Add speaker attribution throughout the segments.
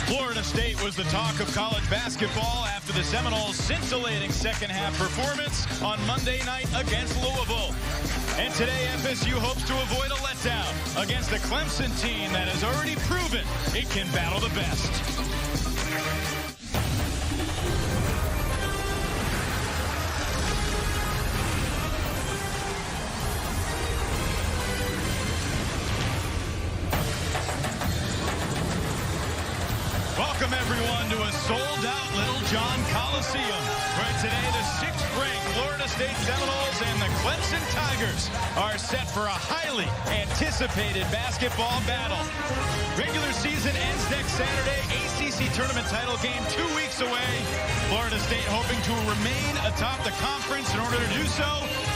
Speaker 1: Florida State was the talk of college basketball after the Seminoles' scintillating second-half performance on Monday night against Louisville. And today, FSU hopes to avoid a letdown against a Clemson team that has already proven it can battle the best. Welcome, everyone, to a sold-out Littlejohn Coliseum, where today the 6th-ranked Florida State Seminoles and the Clemson Tigers are set for a highly anticipated basketball battle. Regular season ends next Saturday. ACC tournament title game 2 weeks away. Florida State hoping to remain atop the conference. In order to do so,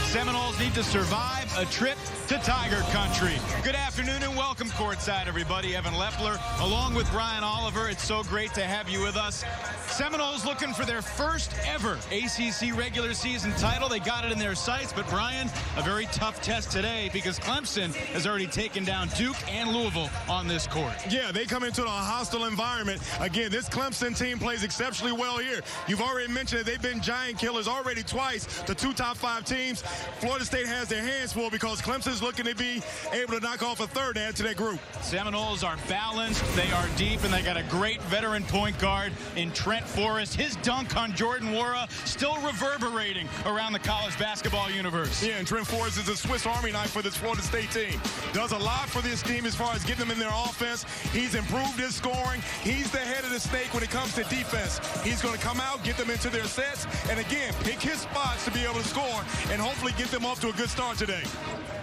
Speaker 1: Seminoles need to survive a trip to Tiger Country. Good afternoon and welcome courtside, everybody. Evan Lepler along with Brian Oliver. It's so great to have you with us. Seminoles looking for their first ever ACC regular season title. They got it in their sights, but Brian, a very tough test today because Clemson has already taken down Duke and Louisville on this court.
Speaker 2: Yeah, they come into a hostile environment. Again, this Clemson team plays exceptionally well here. You've already mentioned that they've been giant killers already twice, the 2 top 5 teams. Florida State has their hands full because Clemson's looking to be able to knock off a third to add to their group.
Speaker 1: Seminoles are balanced, they are deep, and they got a great veteran point guard in Trent Forrest. His dunk on Jordan Nwora still reverberating around the college basketball universe.
Speaker 2: Yeah, and Trent Forrest is a Swiss Army knife for this Florida State team. Does a lot for this team as far as getting them in their offense. He's improved his scoring. He's the head of the snake when it comes to defense. He's going to come out, get them into their sets, and again, pick his spots to be able to score and hopefully get them off to a good start today.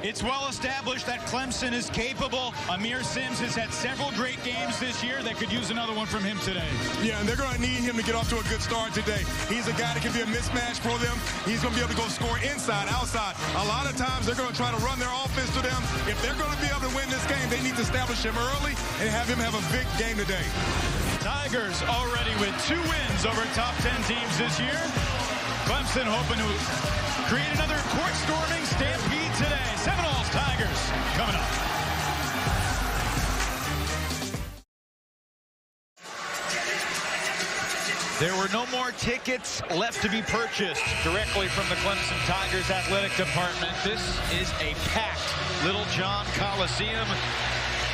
Speaker 1: It's well established that Clemson is capable. Amir Sims has had several great games this year that could use another one from him today.
Speaker 2: Yeah, and they're going to need him to get off to a good start today. He's a guy that can be a mismatch for them. He's going to be able to go score inside, outside. A lot of times they're going to try to run their offense to them. If they're going to be able to win this game, they need to establish him early and have him have a big game today.
Speaker 1: Tigers already with 2 wins over top 10 teams this year. Clemson hoping to create another court-storming stampede today. Seminoles Tigers coming up. There were no more tickets left to be purchased directly from the Clemson Tigers athletic department. This is a packed Littlejohn Coliseum.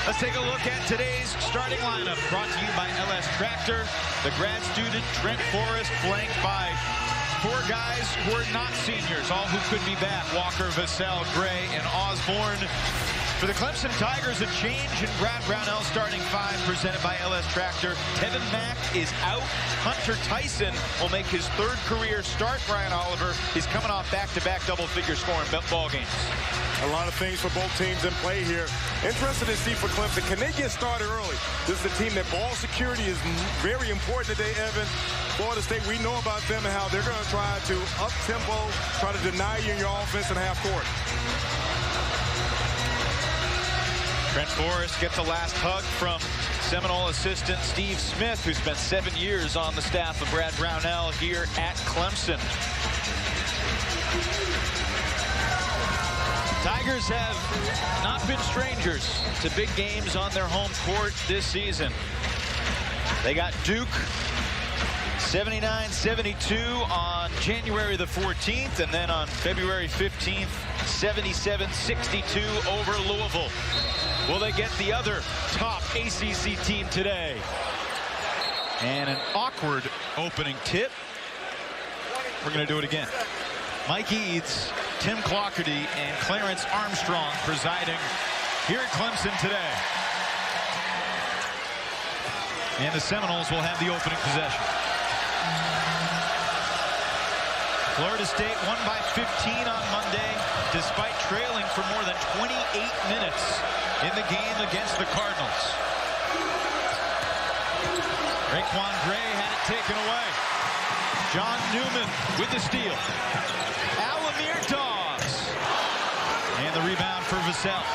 Speaker 1: Let's take a look at today's starting lineup, brought to you by LS Tractor. The grad student Trent Forrest, flanked by 4 guys who are not seniors, all who could be back: Walker, Vassell, Gray, and Osborne. For the Clemson Tigers, a change in Brad Brownell starting 5, presented by LS Tractor. Tevin Mack is out. Hunter Tyson will make his 3rd career start. Brian Oliver is coming off back-to-back double-figure scoring ball games.
Speaker 2: A lot of things for both teams in play here. Interested to see for Clemson, can they get started early? This is a team that ball security is very important today, Evan. Florida State, we know about them and how they're going to try to up-tempo, try to deny you in your offense in half court.
Speaker 1: Trent Forrest gets a last hug from Seminole assistant Steve Smith, who spent 7 years on the staff of Brad Brownell here at Clemson. Tigers have not been strangers to big games on their home court this season. They got Duke 79-72 on January the 14th, and then on February 15th, 77-62 over Louisville. Will they get the other top ACC team today? And an awkward opening tip. We're going to do it again. Mike Eads, Tim Clougherty, and Clarence Armstrong presiding here at Clemson today. And the Seminoles will have the opening possession. Florida State won by 15 on Monday, despite trailing for more than 28 minutes in the game against the Cardinals. Raekwon Gray had it taken away. John Newman with the steal. Alamir Dawes. And the rebound for Vassell.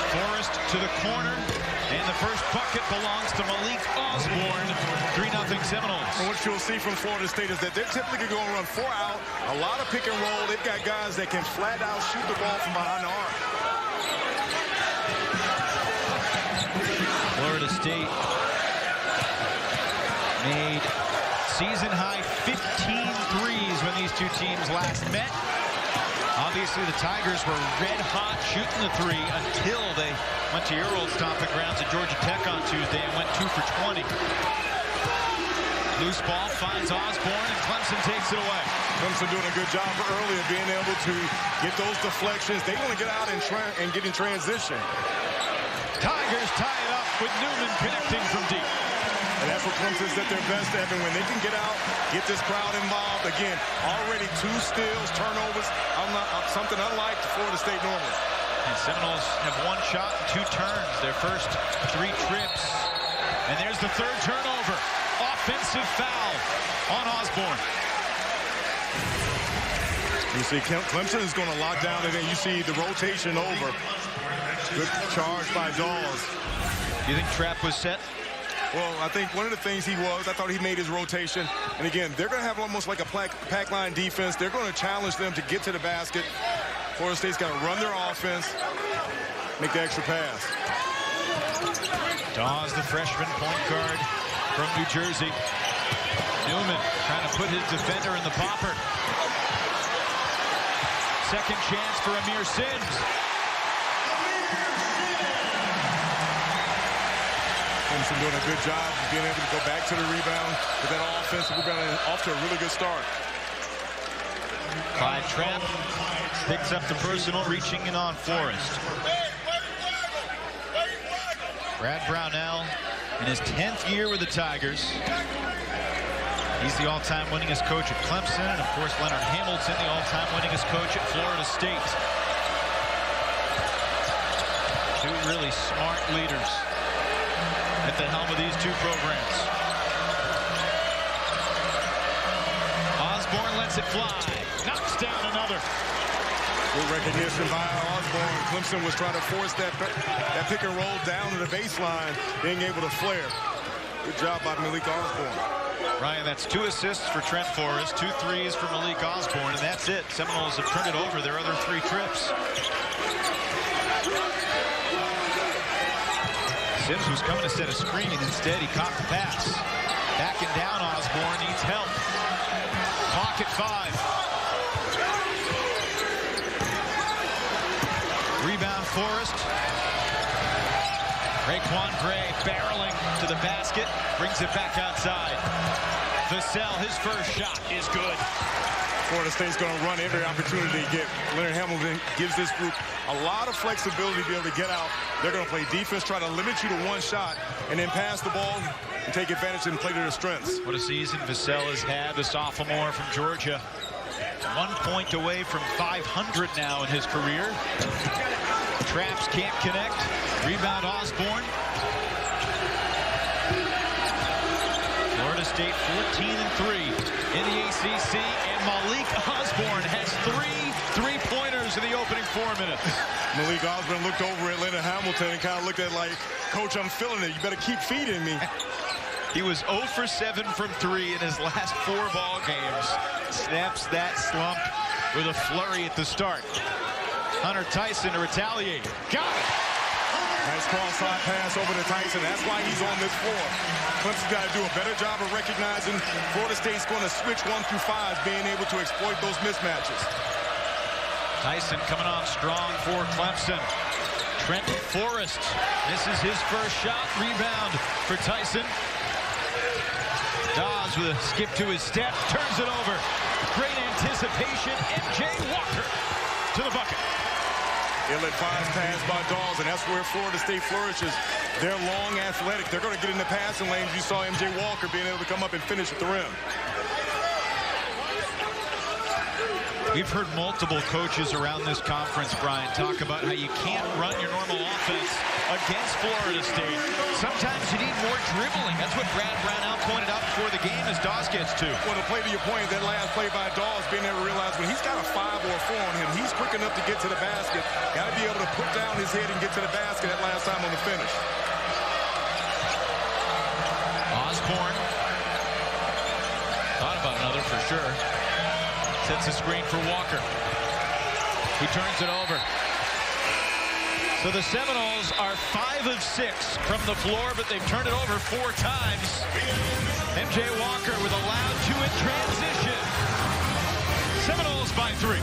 Speaker 1: Forrest to the corner, and the first bucket belongs to Malik Osborne. 3-0 Seminoles.
Speaker 2: And what you'll see from Florida State is that they're typically going to run 4 out, a lot of pick and roll. They've got guys that can flat out shoot the ball from behind the arc.
Speaker 1: Florida State made season-high 15 threes when these two teams last met. Obviously, the Tigers were red-hot shooting the three until they went to your old stomping grounds at Georgia Tech on Tuesday and went 2 for 20. Loose ball finds Osborne, and Clemson takes it away.
Speaker 2: Clemson doing a good job early of being able to get those deflections. They want to get out and get in transition.
Speaker 1: Tigers tie it up with Newman connecting from deep.
Speaker 2: And that's what Clemson's at their best at. And when they can get out, get this crowd involved. Again, already 2 steals, turnovers, something unlike Florida State normally.
Speaker 1: And Seminoles have 1 shot and 2 turns, their first 3 trips. And there's the 3rd turnover. Offensive foul on Osborne.
Speaker 2: You see Clemson is going to lock down, and then you see the rotation over. Good charge by Dawes.
Speaker 1: You think trap was set?
Speaker 2: Well, I think one of the things I thought he made his rotation. And again, they're going to have almost like a pack line defense. They're going to challenge them to get to the basket. Florida State's got to run their offense, make the extra pass.
Speaker 1: Dawes, the freshman point guard from New Jersey. Newman trying to put his defender in the popper. Second chance for Amir Sims.
Speaker 2: Clemson doing a good job of being able to go back to the rebound with that offensive rebound and off to a really good start.
Speaker 1: Clyde Trapp picks up the personal, reaching in on Forrest. Brad Brownell in his 10th year with the Tigers. He's the all-time winningest coach at Clemson, and of course Leonard Hamilton, the all-time winningest coach at Florida State. 2 really smart leaders at the helm of these 2 programs. Osborne lets it fly, knocks down another.
Speaker 2: Good recognition by Osborne. Clemson was trying to force that pick and roll down to the baseline, being able to flare. Good job by Malik Osborne.
Speaker 1: Ryan, that's 2 assists for Trent Forrest, 2 threes for Malik Osborne, and that's it. Seminoles have turned it over their other 3 trips. Sims was coming to set a screen, and instead he caught the pass. Backing down, Osborne needs help. Clock at 5. Rebound Forrest. Raekwon Gray barreling to the basket, brings it back outside. Vassell, his first shot is good.
Speaker 2: Florida State's going to run every opportunity to get. Leonard Hamilton gives this group a lot of flexibility to be able to get out. They're going to play defense, try to limit you to 1 shot, and then pass the ball and take advantage and play to their strengths.
Speaker 1: What a season Vassell has had, the sophomore from Georgia. 1 point away from 500 now in his career. Traps can't connect. Rebound Osborne. Florida State 14-3 in the ACC, and Malik Osborne has 3 3-pointers in the opening 4 minutes.
Speaker 2: Malik Osborne looked over at Leonard Hamilton and kind of looked at it like, Coach, I'm feeling it. You better keep feeding me.
Speaker 1: He was 0 for 7 from 3 in his last 4 ball games. Snaps that slump with a flurry at the start. Hunter Tyson to retaliate. Got it.
Speaker 2: Nice cross-side pass over to Tyson. That's why he's on this floor. Clemson's got to do a better job of recognizing Florida State's going to switch 1 through 5, being able to exploit those mismatches.
Speaker 1: Tyson coming on strong for Clemson. Trent Forrest misses his first shot. Rebound for Tyson. Dawes with a skip to his step, turns it over. Great anticipation, MJ Walker to the bucket.
Speaker 2: Ill-advised pass by Dawes, and that's where Florida State flourishes. They're long, athletic. They're going to get in the passing lanes. You saw MJ Walker being able to come up and finish at the rim.
Speaker 1: We've heard multiple coaches around this conference, Brian, talk about how you can't run your normal offense against Florida State. Sometimes you need more dribbling. That's what Brad Brownell pointed out before the game as Dawes gets to.
Speaker 2: Well, to play to your point, that last play by Dawes, being able to realize when he's got a 5 or a 4 on him, he's quick enough to get to the basket. Got to be able to put down his head and get to the basket that last time on the finish.
Speaker 1: sure. Sets a screen for Walker. He turns it over. So the Seminoles are 5 of 6 from the floor, but they've turned it over 4 times. MJ Walker with a loud 2-hit transition. Seminoles by 3.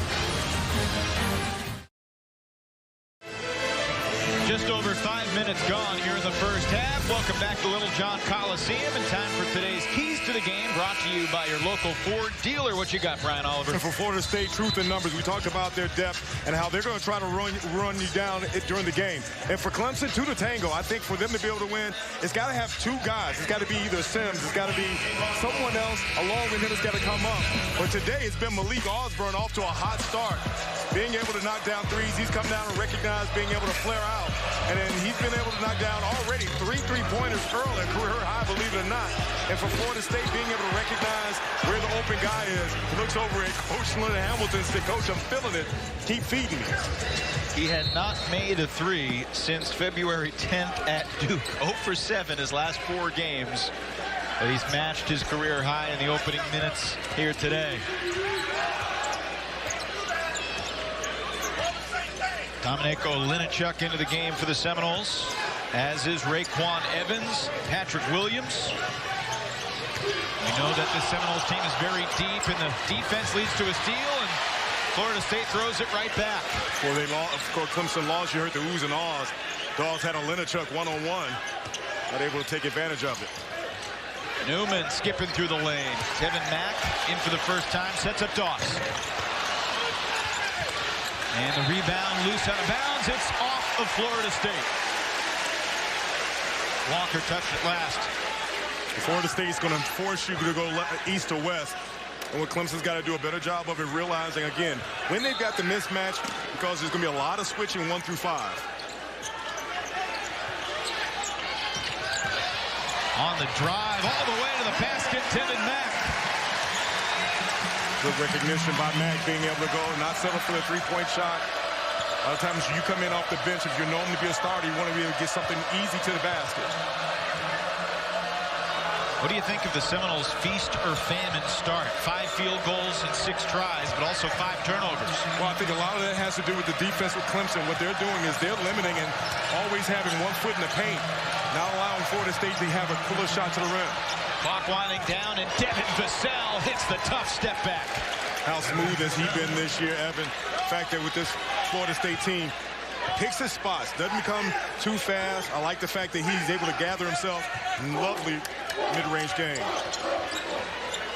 Speaker 1: Just over 5 minutes gone here in the first half. Welcome back to Littlejohn Coliseum, and time for today's Keys to the Game, brought to you by your local Ford dealer. What you got, Brian Oliver?
Speaker 2: And for Florida State, truth in numbers. We talked about their depth and how they're going to try to run you down during the game. And for Clemson, 2 to tango. I think for them to be able to win, it's got to have 2 guys. It's got to be either Sims, it's got to be someone else along with him that's got to come up. But today it's been Malik Osborne off to a hot start. Being able to knock down threes, he's come down and recognized being able to flare out. And then he's been able to knock down already 3 3-pointers early, a career high, believe it or not. And for Florida State, being able to recognize where the open guy is, he looks over at Coach Leonard Hamilton and said, Coach, I'm feeling it. Keep feeding me.
Speaker 1: He had not made a 3 since February 10th at Duke. 0 for 7 his last 4 games. But he's matched his career high in the opening minutes here today. Dominico Littlejohn into the game for the Seminoles, as is Raekwon Evans, Patrick Williams. We know that the Seminoles team is very deep, and the defense leads to a steal, and Florida State throws it right back.
Speaker 2: Well, Clemson lost. You heard the oohs and ahs. Dogs had a Littlejohn one-on-one. Not able to take advantage of it.
Speaker 1: Newman skipping through the lane. Tevin Mack in for the first time, sets up Doss. And the rebound loose out of bounds. It's off of Florida State. Walker touched it last.
Speaker 2: Florida State's going to force you to go east or west. And what Clemson's got to do a better job of it, realizing, again, when they've got the mismatch, because there's going to be a lot of switching 1 through 5.
Speaker 1: On the drive, all the way to the basket, Tevin Mack.
Speaker 2: Good recognition by Mack, being able to go, not settle for the 3-point shot. A lot of times you come in off the bench, if you're known to be a starter, you want to be able to get something easy to the basket.
Speaker 1: What do you think of the Seminoles' feast or famine start? 5 field goals and 6 tries, but also 5 turnovers.
Speaker 2: Well, I think a lot of that has to do with the defense with Clemson. What they're doing is they're limiting and always having 1 foot in the paint, not allowing Florida State to have a cooler shot to the rim.
Speaker 1: Clock winding down, and Devin Vassell hits the tough step back.
Speaker 2: How smooth has he been this year, Evan? The fact that with this Florida State team, picks his spots, doesn't become too fast. I like the fact that he's able to gather himself. Lovely mid-range game.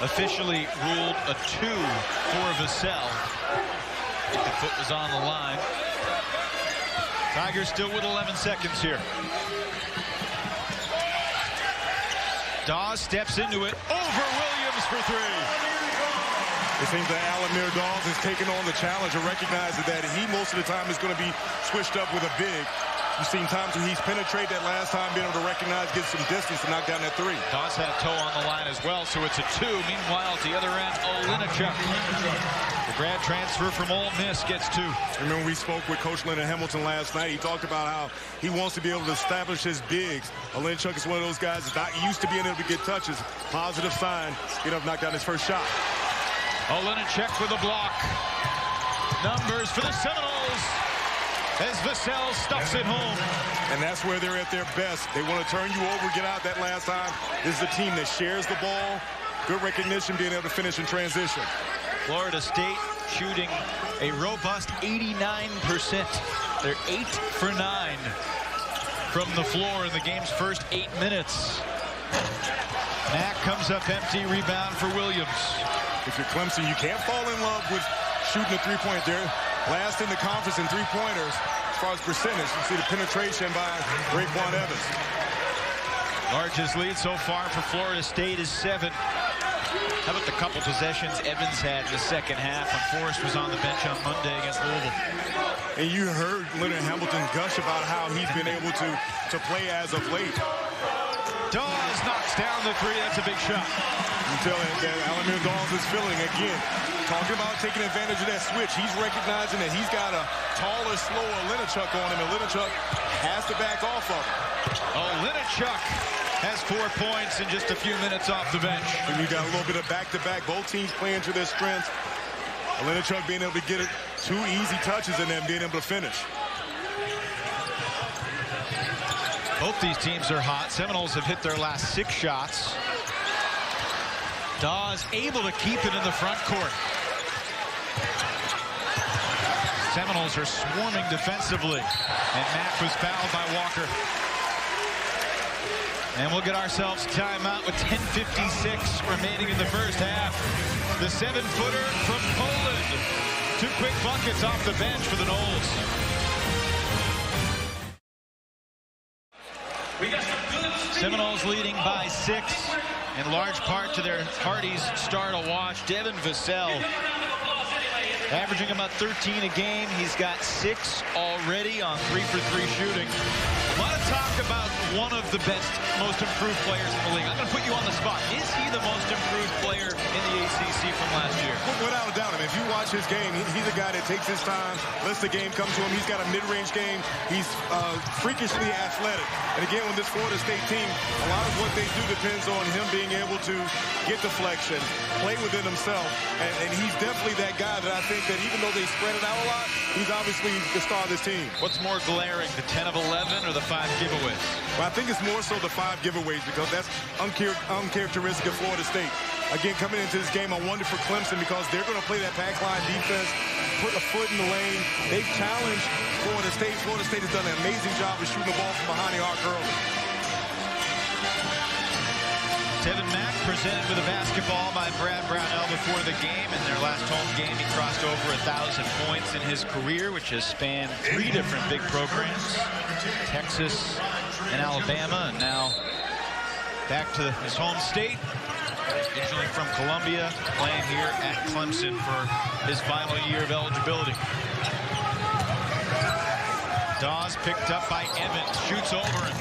Speaker 1: Officially ruled a 2 for Vassell. I think the foot was on the line. Tigers still with 11 seconds here. Dawes steps into it, over Williams for 3.
Speaker 2: It seems that Alamir Dawes is taking on the challenge and recognizes that he most of the time is going to be switched up with a big. You've seen times where he's penetrated that last time, being able to recognize, get some distance to knock down that 3.
Speaker 1: Dawes had a toe on the line as well, so it's a 2. Meanwhile, at the other end, Littlejohn. The grad transfer from Ole Miss gets 2.
Speaker 2: Remember, we spoke with Coach Leonard Hamilton last night. He talked about how he wants to be able to establish his bigs. Littlejohn is one of those guys that's not used to being able to get touches. Positive sign, being able to knock down his first shot.
Speaker 1: Littlejohn with a block. Numbers for the Seminoles as Vassell stuffs it home.
Speaker 2: And that's where they're at their best. They want to turn you over, get out that last time. This is a team that shares the ball. Good recognition, being able to finish in transition.
Speaker 1: Florida State shooting a robust 89%. They're 8 for 9 from the floor in the game's first 8 minutes. Mack comes up empty, rebound for Williams.
Speaker 2: If you're Clemson, you can't fall in love with shooting a 3-point. They're last in the conference in 3-pointers as far as percentage. You see the penetration by Raekwon Evans.
Speaker 1: Largest lead so far for Florida State is 7. How about the couple possessions Evans had in the second half when Forrest was on the bench on Monday against Louisville?
Speaker 2: And you heard Leonard Hamilton gush about how he's been able to play as of late.
Speaker 1: Dawes knocks down the 3. That's a big shot.
Speaker 2: You tell him that Alamir Dawes is feeling again. Talking about taking advantage of that switch. He's recognizing that he's got a taller, slower Littlejohn on him, and Littlejohn has to back off of him.
Speaker 1: Littlejohn has 4 points in just a few minutes off the bench.
Speaker 2: And you got a little bit of back-to-back. Both teams playing to their strengths. Littlejohn being able to get it 2 easy touches and then being able to finish.
Speaker 1: Both these teams are hot. Seminoles have hit their last 6 shots. Dawes able to keep it in the front court. Seminoles are swarming defensively. And Mack was fouled by Walker. And we'll get ourselves timeout with 10:56 remaining in the first half. The 7-footer from Poland. 2 quick buckets off the bench for the Noles. Seminoles leading by 6, in large part to their Hardy's star to watch, Devin Vassell. Averaging about 13 a game. He's got 6 already on 3-for-3 shooting. A lot of talk about one of the best, most improved players in the league. I'm going to put you on the spot. Is he the most improved player in the ACC from last year?
Speaker 2: Without a doubt. I mean, if you watch his game, he's a guy that takes his time, lets the game come to him. He's got a mid-range game. He's freakishly athletic. And again, with this Florida State team, a lot of what they do depends on him being able to get deflection, play within himself. And he's definitely that guy that I think that even though they spread it out a lot, he's obviously the star of this team.
Speaker 1: What's more glaring, the 10 of 11 or the 5 giveaways?
Speaker 2: Well, I think it's more so the 5 giveaways because that's uncharacteristic of Florida State. Again, coming into this game, I wonder for Clemson because they're going to play that pack line defense, put a foot in the lane. They've challenged Florida State. Florida State has done an amazing job of shooting the ball from behind the arc early.
Speaker 1: Tevin Mack presented with a basketball by Brad Brownell before the game. In their last home game, he crossed over 1,000 points in his career, which has spanned 3 different big programs, Texas and Alabama, and now back to his home state. Originally from Columbia, playing here at Clemson for his final year of eligibility. Dawes picked up by Evans, shoots over him,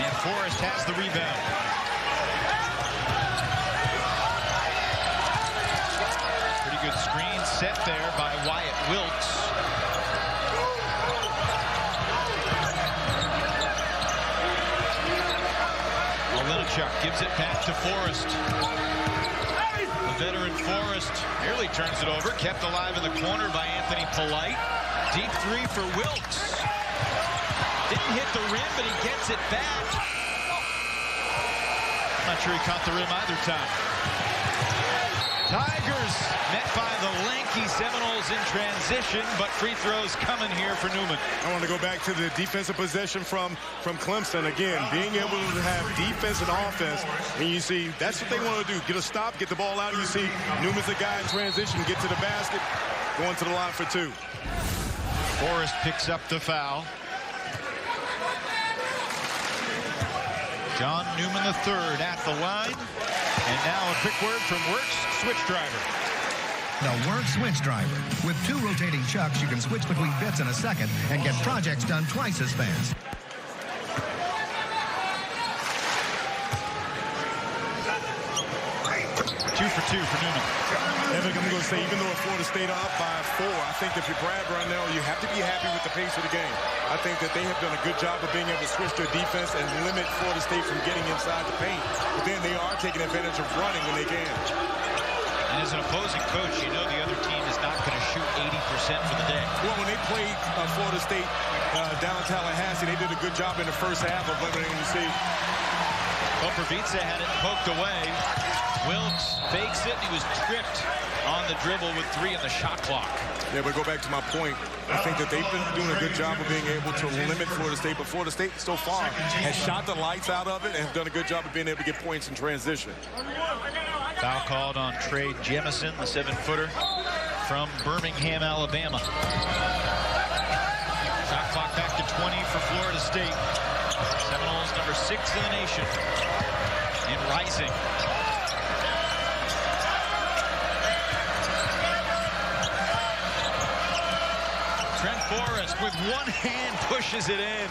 Speaker 1: and Forrest has the rebound. Pretty good screen set there by Wyatt Wilkes. Littlejohn gives it back to Forrest. The veteran Forrest nearly turns it over. Kept alive in the corner by Anthony Polite. Deep 3 for Wilkes. Didn't hit the rim, but he gets it back. Not sure he caught the rim either time. Tigers met by the lanky Seminoles in transition, but free throws coming here for Newman.
Speaker 2: I want to go back to the defensive possession from Clemson. Again, being able to have defense and offense, and you see that's what they want to do. Get a stop, get the ball out, and you see Newman's the guy in transition, get to the basket, going to the line for 2.
Speaker 1: Forrest picks up the foul. John Newman III at the line. And now a quick word from Works Switch Driver.
Speaker 3: The Works Switch Driver. With 2 rotating chucks, you can switch between bits in a second and get projects done twice as fast.
Speaker 1: 2 for 2 for Newman.
Speaker 2: Evan, I'm going to say, even though Florida State up by 4, I think if you're Brad Brownell, you have to be happy with the pace of the game. I think that they have done a good job of being able to switch their defense and limit Florida State from getting inside the paint. But then they are taking advantage of running when they can.
Speaker 1: And as an opposing coach, you know the other team is not going to shoot 80% for the day.
Speaker 2: Well, when they played Florida State down in Tallahassee, they did a good job in the first half of limiting the see.
Speaker 1: Popovica had it poked away. Wilkes fakes it. He was tripped on the dribble with 3 in the shot clock.
Speaker 2: Yeah, but go back to my point. I think that they've been doing a good job of being able to limit Florida State, but Florida State so far has shot the lights out of it and have done a good job of being able to get points in transition.
Speaker 1: Foul called on Trey Jemison, the 7-footer from Birmingham, Alabama. Shot clock back to 20 for Florida State. Seminoles number 6 in the nation and rising. Trent Forrest with one hand pushes it in.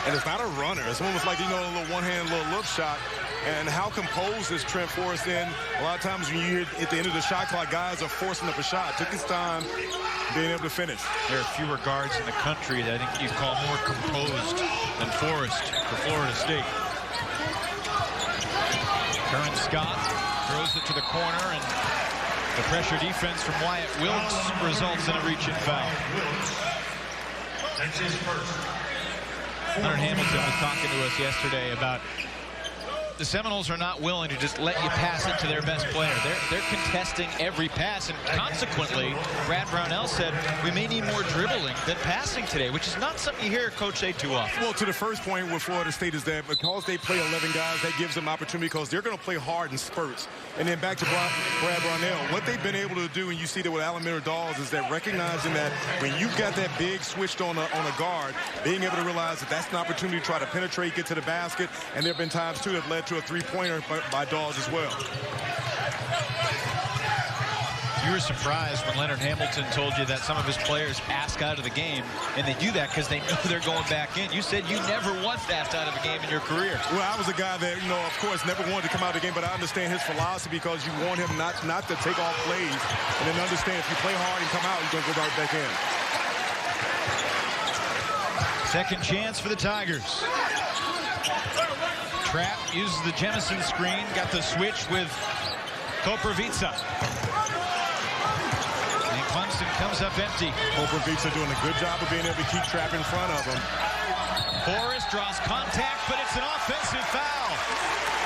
Speaker 2: And it's not a runner. It's almost like, you know, a little one-hand, little look shot. And how composed is Trent Forrest in? A lot of times when you hear at the end of the shot clock, guys are forcing up a shot. Took his time being able to finish.
Speaker 1: There are fewer guards in the country that I think you'd call more composed than Forrest for Florida State. Curran Scott throws it to the corner, and the pressure defense from Wyatt Wilkes results in a reach-in foul.
Speaker 4: That's his first.
Speaker 1: Leonard Hamilton was talking to us yesterday about the Seminoles are not willing to just let you pass it to their best player. They're contesting every pass, and consequently, Brad Brownell said we may need more dribbling than passing today, which is not something you hear a coach say too often.
Speaker 2: Well, to the first point with Florida State is that because they play 11 guys, that gives them opportunity because they're going to play hard in spurts. And then back to Brad Brownell, what they've been able to do, and you see that with Alan Miller-Dawes, is that recognizing that when you've got that big switched on a guard, being able to realize that that's an opportunity to try to penetrate, get to the basket, and there have been times, too, that led to a three-pointer by Dawes as well.
Speaker 1: You were surprised when Leonard Hamilton told you that some of his players ask out of the game, and they do that because they know they're going back in. You said you never once asked out of a game in your career.
Speaker 2: Well, I was a guy that, of course, never wanted to come out of the game, but I understand his philosophy because you want him not to take off plays, and then understand if you play hard and come out, you're going to go right back in.
Speaker 1: Second chance for the Tigers. Trapp uses the Jemison screen, got the switch with Koprivica. And Clemson comes up empty.
Speaker 2: Koprivica doing a good job of being able to keep Trapp in front of him.
Speaker 1: Forrest draws contact, but it's an offensive foul.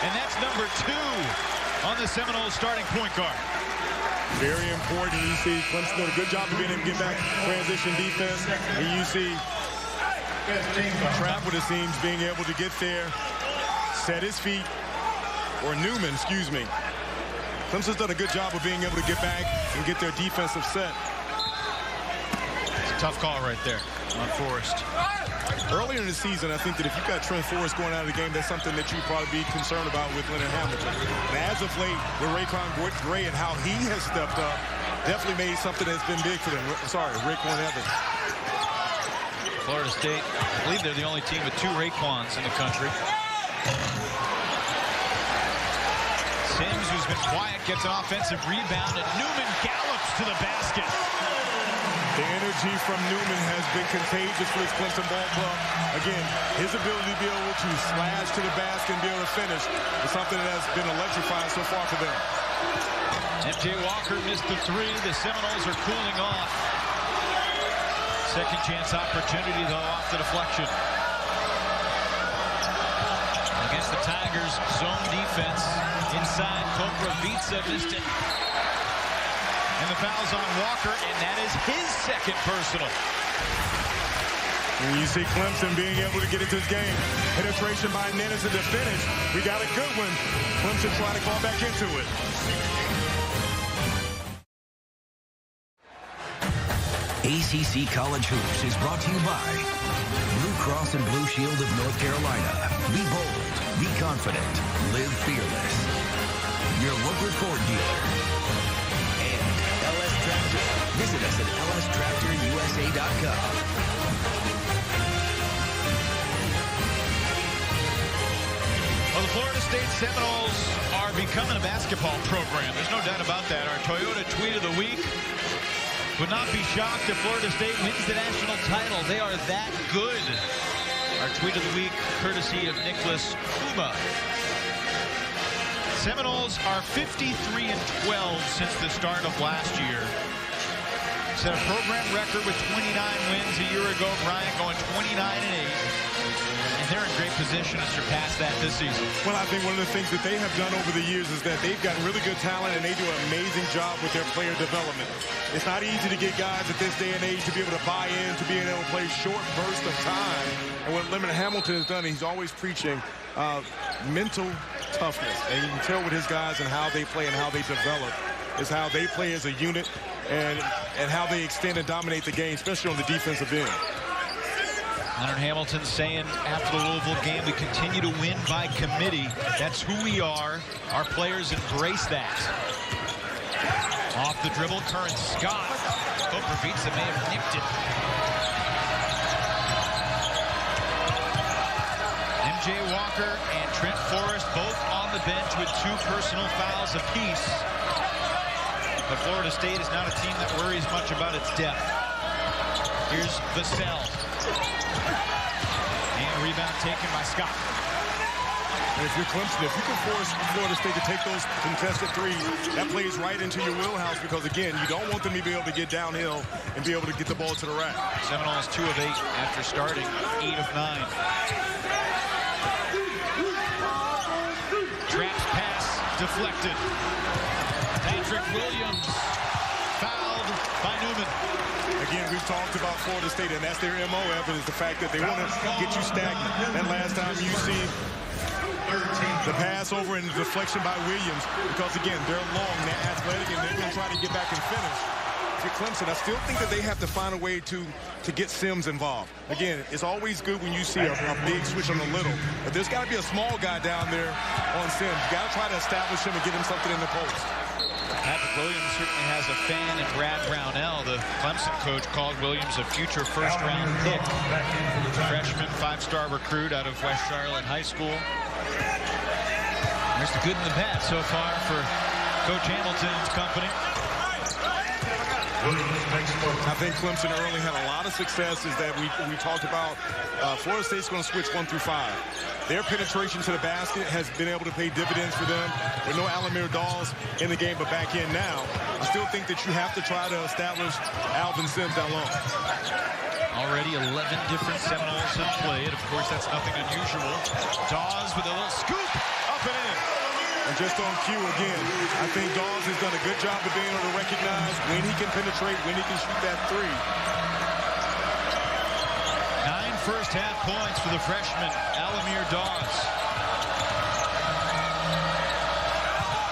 Speaker 1: And that's number 2 on the Seminoles starting point guard.
Speaker 2: Very important. You see Clemson doing a good job of being able to get back transition defense. And you see Trapp with the seams being able to get there, set his feet, or Newman, excuse me. Clemson's done a good job of being able to get back and get their defensive set.
Speaker 1: It's a tough call right there on Forrest.
Speaker 2: Earlier in the season, I think that if you've got Trent Forrest going out of the game, that's something that you'd probably be concerned about with Leonard Hamilton. And as of late, with Raekwon Gray and how he has stepped up, definitely made something that's been big for them. Sorry, Raekwon Evans.
Speaker 1: Florida State, I believe they're the only team with 2 Raekwons in the country. Sims, who's been quiet, gets an offensive rebound, and Newman gallops to the basket.
Speaker 2: The energy from Newman has been contagious for this Clemson ball club. Again, his ability to be able to slash to the basket and be able to finish is something that has been electrifying so far for them.
Speaker 1: MJ Walker missed the 3. The Seminoles are cooling off. Second chance opportunity, though, off the deflection. Against the Tigers, zone defense inside. Koprivica missed it. And the foul's on Walker, and that is his second personal.
Speaker 2: And you see Clemson being able to get into this game. Penetration by Nennis at the finish. We got a good one. Clemson trying to claw back into it.
Speaker 5: ACC College Hoops is brought to you by Blue Cross and Blue Shield of North Carolina. Be bold, be confident, live fearless. Your local Ford dealer. And LS Tractor. Visit us at lstractorusa.com.
Speaker 1: Well, the Florida State Seminoles are becoming a basketball program. There's no doubt about that. Our Toyota Tweet of the Week: would not be shocked if Florida State wins the national title. They are that good. Our Tweet of the Week, courtesy of Nicholas Puma. Seminoles are 53-12 since the start of last year. Set a program record with 29 wins a year ago. Bryant going 29-8. And they're in great position to surpass that this season.
Speaker 2: Well, I think one of the things that they have done over the years is that they've got really good talent, and they do an amazing job with their player development. It's not easy to get guys at this day and age to be able to buy in, to being able to play short bursts of time. And what Leonard Hamilton has done, he's always preaching mental toughness. And you can tell with his guys and how they play and how they develop is how they play as a unit and how they extend and dominate the game, especially on the defensive end.
Speaker 1: Leonard Hamilton saying after the Louisville game, we continue to win by committee. That's who we are. Our players embrace that. Off the dribble, Curran Scott. Koprivica may have nicked it. MJ Walker and Trent Forrest both on the bench with 2 personal fouls apiece. But Florida State is not a team that worries much about its depth. Here's Vassell. And rebound taken by Scott.
Speaker 2: And if you're Clemson, if you can force Florida State to take those contested threes, that plays right into your wheelhouse because, again, you don't want them to be able to get downhill and be able to get the ball to the rack.
Speaker 1: Seminoles 2 of 8 after starting 8 of 9. Traps pass deflected. Patrick Williams fouled by Newman.
Speaker 2: Again, we've talked about Florida State, and that's their MO, Evan, is the fact that they want to get you stagnant. That last time you see the pass over and the deflection by Williams, because, again, they're long, they're athletic, and they're going to try to get back and finish. If you're Clemson, I still think that they have to find a way to get Sims involved. Again, it's always good when you see a big switch on the little, but there's got to be a small guy down there on Sims. You got to try to establish him and get him something in the post.
Speaker 1: Patrick Williams certainly has a fan in Brad Brownell. The Clemson coach called Williams a future first-round pick. Freshman, 5-star recruit out of West Charlotte High School. There's the good and the bad so far for Coach Hamilton's company.
Speaker 2: I think Clemson early had a lot of successes that we talked about. Florida State's going to switch 1 through 5. Their penetration to the basket has been able to pay dividends for them. With no Alamir Dawes in the game, but back in now. I still think that you have to try to establish Alvin Sims down low.
Speaker 1: Already 11 different Seminoles have played. Of course, that's nothing unusual. Dawes with a little scoop up and in.
Speaker 2: And just on cue again, I think Dawes has done a good job of being able to recognize when he can penetrate, when he can shoot that three.
Speaker 1: 9 first-half points for the freshman, Alamir Dawes.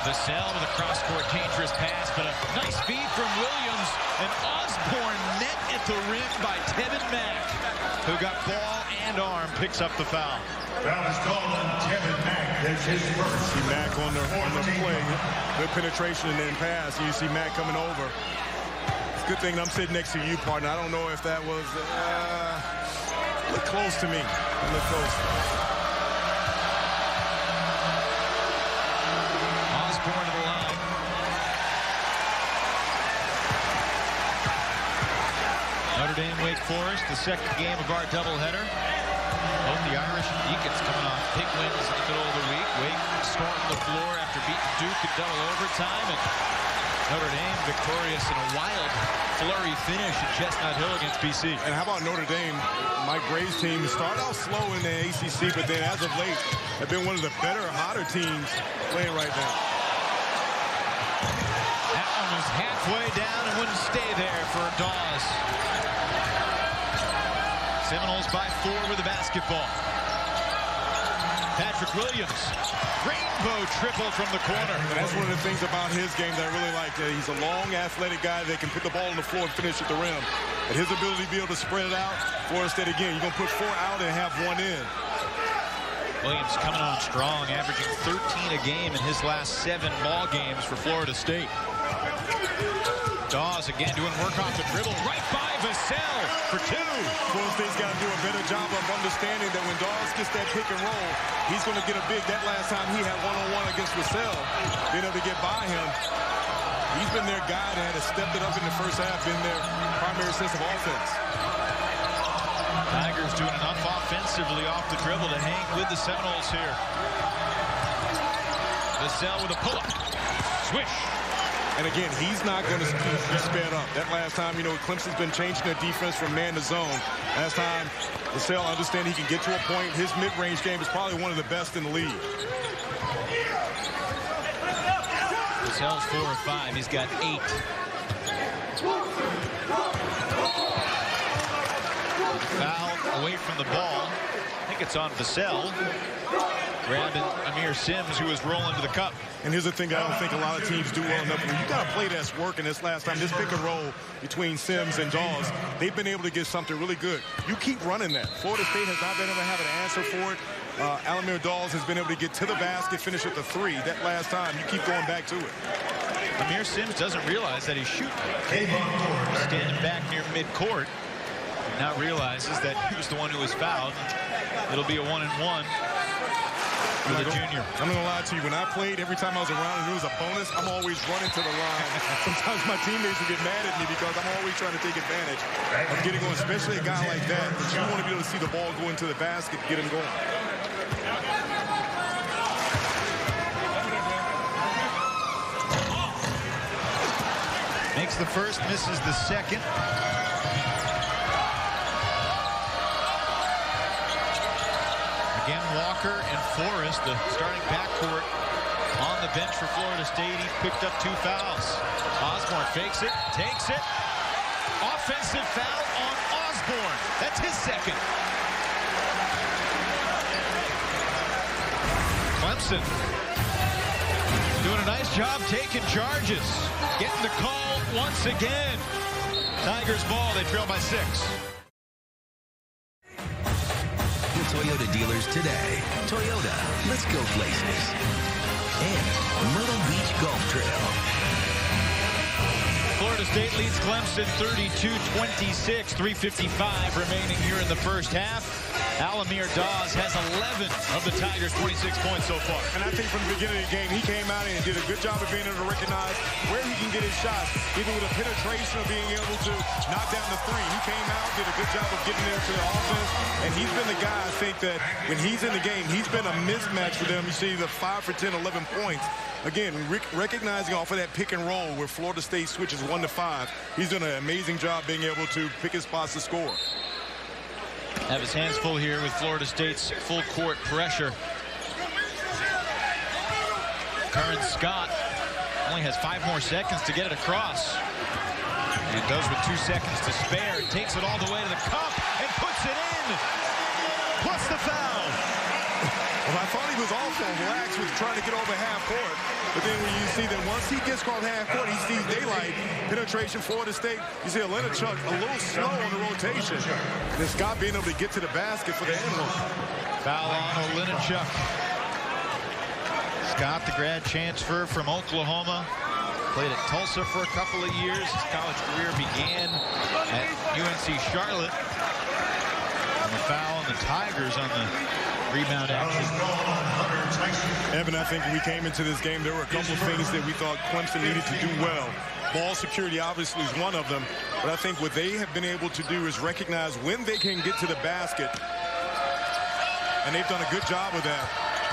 Speaker 1: Vassell with a cross-court dangerous pass, but a nice feed from Williams. And Osborne net at the rim by Tevin Mack, who got ball and arm, picks up the foul.
Speaker 4: Foul is called on Tevin Mack. That's his first.
Speaker 2: See Mack on the play. Good penetration and then pass. You see Mack coming over. It's a good thing I'm sitting next to you, partner. I don't know if that was look close to me. Look close.
Speaker 1: Osborne to the line. Notre Dame, Wake Forest, the second game of our doubleheader. Both the Irish and Deacons coming off big wins in the middle of the week. Wake stormed the floor after beating Duke in double overtime. And Notre Dame victorious in a wild flurry finish at Chestnut Hill against BC.
Speaker 2: And how about Notre Dame? Mike Bray's team started out slow in the ACC, but then as of late have been one of the better, hotter teams playing right now.
Speaker 1: That one was halfway down and wouldn't stay there for Dawes. Seminoles by 4 with the basketball. Patrick Williams, rainbow triple from the corner.
Speaker 2: And that's one of the things about his game that I really like. He's a long, athletic guy that can put the ball on the floor and finish at the rim. But his ability to be able to spread it out, Florida State again, you're going to put 4 out and have 1 in.
Speaker 1: Williams coming on strong, averaging 13 a game in his last 7 ball games for Florida State. Dawes again doing work off the dribble, right by Vassell for 2.
Speaker 2: Florida State's got to do a better job of understanding that when Dawes gets that pick and roll, he's going to get a big. That last time he had one-on-one against Vassell, being able to get by him. He's been their guy that had stepped it up in the first half, been their primary sense of offense.
Speaker 1: Tigers doing enough offensively off the dribble to hang with the Seminoles here. Vassell with a pull-up. Swish.
Speaker 2: And again, he's not going to be sped up. That last time, Clemson's been changing their defense from man to zone. Last time, Vassell understand he can get to a point. His mid-range game is probably one of the best in the league.
Speaker 1: Vassell's 4 of 5. He's got 8. Foul away from the ball. I think it's on Vassell. Grabbing Amir Sims, who was rolling to the cup.
Speaker 2: And here's the thing I don't think a lot of teams do well enough. When you got a play that's working this last time, this pick and roll between Sims and Dawes, they've been able to get something really good. You keep running that. Florida State has not been able to have an answer for it. Alamir Dawes has been able to get to the basket, finish at the 3. That last time, you keep going back to it.
Speaker 1: Amir Sims doesn't realize that he's shooting. Standing back near midcourt. Now realizes that he was the one who was fouled. It'll be a 1-and-1. For the junior.
Speaker 2: I'm going to lie to you. When I played, every time I was around and it was a bonus, I'm always running to the line. Sometimes my teammates would get mad at me because I'm always trying to take advantage of getting going, especially a guy like that. But you want to be able to see the ball go into the basket, get him going.
Speaker 1: Makes the first, misses the second. Again, Walker and Forrest, the starting backcourt, on the bench for Florida State. He picked up 2 fouls. Osborne fakes it, takes it. Offensive foul on Osborne. That's his second. Clemson doing a nice job taking charges. Getting the call once again. Tigers ball, they trail by 6.
Speaker 5: Toyota dealers today. Toyota, let's go places. And Myrtle Beach Golf Trail.
Speaker 1: Florida State leads Clemson 32-26. 3:55 remaining here in the first half. Alamir Dawes has 11 of the Tigers' 26 points so far.
Speaker 2: And I think from the beginning of the game, he came out and did a good job of being able to recognize where he can get his shots, either with a penetration or being able to knock down the three. He came out, did a good job of getting into the offense, and he's been the guy, I think, that when he's in the game, he's been a mismatch for them. You see the 5 for 10, 11 points. Again, recognizing off of that pick and roll where Florida State switches 1 to 5, he's done an amazing job being able to pick his spots to score.
Speaker 1: Have his hands full here with Florida State's full court pressure. Curran Scott only has 5 more seconds to get it across. And does with 2 seconds to spare. Takes it all the way to the cup and puts it in. Plus the foul.
Speaker 2: Well, I thought he was awful relaxed with trying to get over half court. But then when you see that once he gets across half court, he sees daylight. Penetration, Florida State. You see Littlejohn a little slow on the rotation. And Scott being able to get to the basket for the end one.
Speaker 1: Foul on Littlejohn. Scott, the grad transfer from Oklahoma. Played at Tulsa for a couple of years. His college career began at UNC Charlotte. And the foul on the Tigers on the rebound action.
Speaker 2: Evan, I think when we came into this game, there were a couple of things that we thought Clemson needed to do well. Ball security obviously is one of them, but I think what they have been able to do is recognize when they can get to the basket, and they've done a good job with that.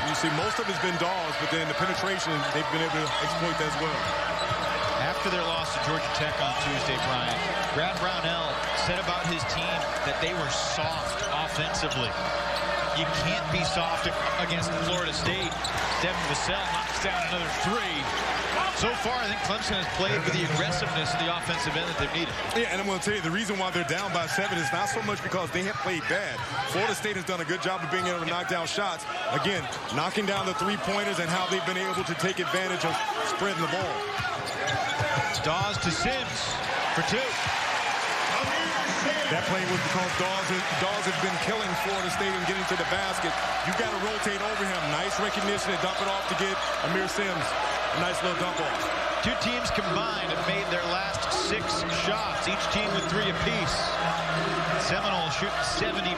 Speaker 2: You see most of it's been Dawes, but then the penetration, they've been able to exploit that as well.
Speaker 1: After their loss to Georgia Tech on Tuesday, Brian, Brad Brownell said about his team that they were soft offensively. You can't be soft against Florida State. Devin Vassell knocks down another 3. So far, I think Clemson has played with the aggressiveness of the offensive end that they've needed.
Speaker 2: Yeah, and I'm going to tell you, the reason why they're down by 7 is not so much because they have played bad. Florida State has done a good job of being able to knock down shots. Again, knocking down the 3-pointers and how they've been able to take advantage of spreading the ball.
Speaker 1: Dawes to Sims for 2.
Speaker 2: That play was because Dawes has been killing Florida State and getting to the basket. You got to rotate over him. Nice recognition and dump it off to get Amir Sims. A nice little dump off.
Speaker 1: 2 teams combined have made their last 6 shots, each team with 3 apiece. Seminoles shooting 70%.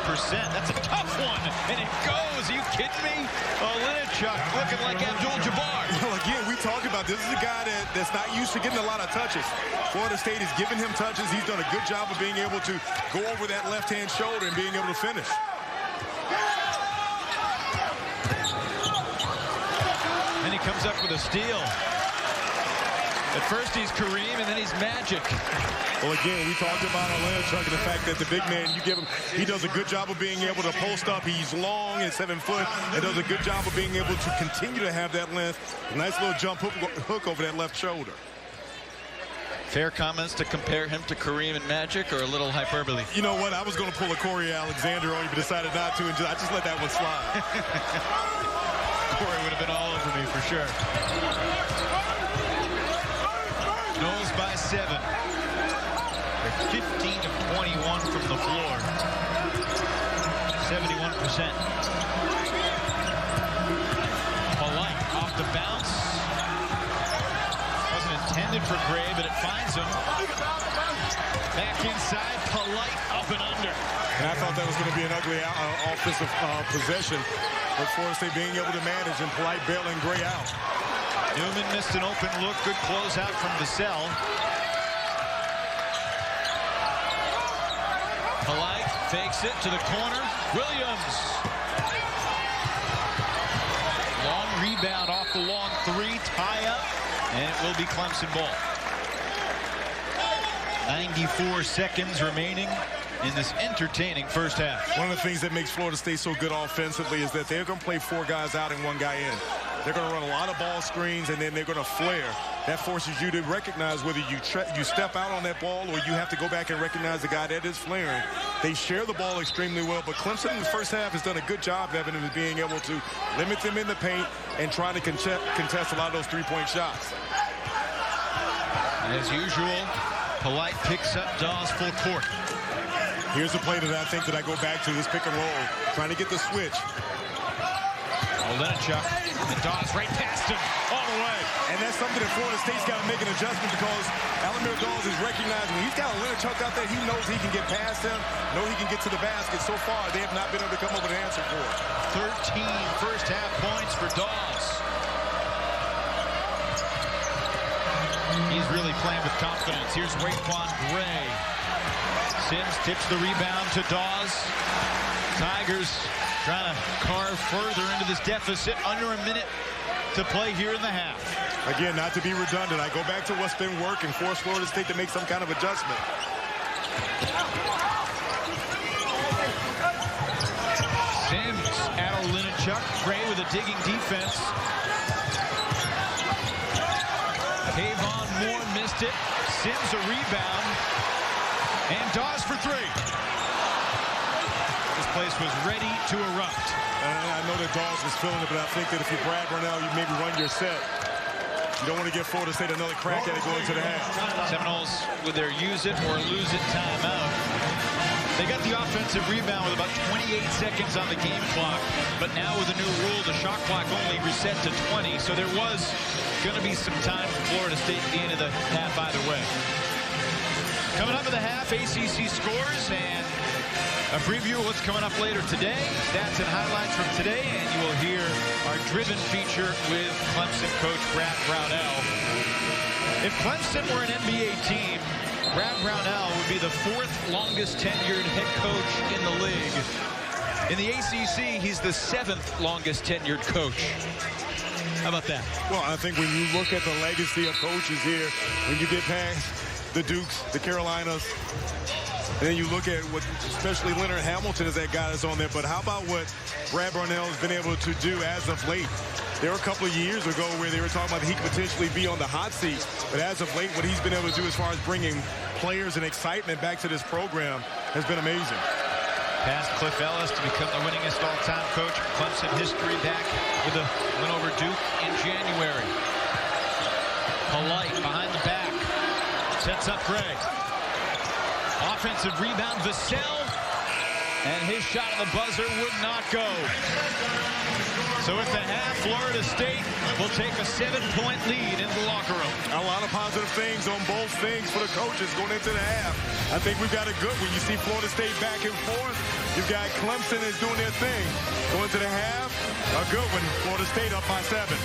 Speaker 1: That's a tough one, and it goes. Are you kidding me? Littlejohn looking like Abdul-Jabbar.
Speaker 2: Well, again, we talked about this is a guy that's not used to getting a lot of touches. Florida State is giving him touches. He's done a good job of being able to go over that left-hand shoulder and being able to finish.
Speaker 1: And he comes up with a steal. At first he's Kareem, and then he's Magic.
Speaker 2: Well, again, we talked about Littlejohn and the fact that the big man, you give him, he does a good job of being able to post up. He's long and 7 foot, and does a good job of being able to continue to have that length. A nice little jump hook over that left shoulder.
Speaker 1: Fair comments to compare him to Kareem and Magic, or a little hyperbole?
Speaker 2: You know what? I was going to pull a Corey Alexander on you, but decided not to, and I just let that one slide.
Speaker 1: Corey would have been all over me for sure. Knowles by 7. They're 15 of 21 from the floor. 71%. Polite off the bounce. Wasn't intended for Gray, but it finds him. Back inside, Polite up and under.
Speaker 2: And I thought that was going to be an ugly offensive possession, but Florida State being able to manage and Polite bailing Gray out.
Speaker 1: Newman missed an open look. Good closeout from Vassell. Polite fakes it to the corner. Williams. Long rebound off the long 3. Tie up. And it will be Clemson ball. 94 seconds remaining in this entertaining first half.
Speaker 2: One of the things that makes Florida State so good offensively is that they're going to play 4 guys out and 1 guy in. They're going to run a lot of ball screens, and then they're going to flare. That forces you to recognize whether you step out on that ball or you have to go back and recognize the guy that is flaring. They share the ball extremely well, but Clemson in the first half has done a good job, Evan, of being able to limit them in the paint and trying to contest a lot of those three-point shots.
Speaker 1: As usual, Polite picks up Dawes full court.
Speaker 2: Here's a play that I think that I go back to, this pick and roll, trying to get the switch.
Speaker 1: Littlejohn and Dawes right past him all the way.
Speaker 2: And that's something that Florida State's got to make an adjustment, because Alamir Dawes is recognizing when he's got a Littlejohn out there, he knows he can get past him, know he can get to the basket. So far, they have not been able to come up with an answer for it.
Speaker 1: 13 first half points for Dawes. He's really playing with confidence. Here's Raekwon Gray. Sims tips the rebound to Dawes. Tigers trying to carve further into this deficit. Under a minute to play here in the half.
Speaker 2: Again, not to be redundant, I go back to what's been working, force Florida State to make some kind of adjustment.
Speaker 1: Sims, Littlejohn, Gray with a digging defense. Kayvon Moore missed it. Sims a rebound. And Dawes for 3. This place was ready to erupt.
Speaker 2: I know that Dawes was feeling it, but I think that if you Brad Burnell, you maybe run your set. You don't want to give Florida State another crack at it going to the half.
Speaker 1: Seminoles with their use it or lose it timeout. They got the offensive rebound with about 28 seconds on the game clock. But now with the new rule, the shot clock only reset to 20. So there was going to be some time for Florida State at the end of the half either way. Coming up in the half, ACC scores and a preview of what's coming up later today. Stats and highlights from today, and you will hear our Driven feature with Clemson coach Brad Brownell. If Clemson were an NBA team, Brad Brownell would be the 4th longest tenured head coach in the league. In the ACC, he's the 7th longest tenured coach. How about that?
Speaker 2: Well, I think when you look at the legacy of coaches here, when you get past the Dukes, the Carolinas, and then you look at what, especially Leonard Hamilton is that guy that's on there. But how about what Brad Brownell has been able to do as of late? There were a couple of years ago where they were talking about that he could potentially be on the hot seat. But as of late, what he's been able to do as far as bringing players and excitement back to this program has been amazing.
Speaker 1: Past Cliff Ellis to become the winningest all-time coach in Clemson history, back with a win over Duke in January. Polite behind the back. Sets up Gray. Offensive rebound, Vassell. And his shot at the buzzer would not go. So at the half, Florida State will take a 7-point lead in the locker room.
Speaker 2: A lot of positive things on both things for the coaches going into the half. I think we've got a good one. You see Florida State back and forth. You've got Clemson is doing their thing. Going to the half, a good one. Florida State up by 7.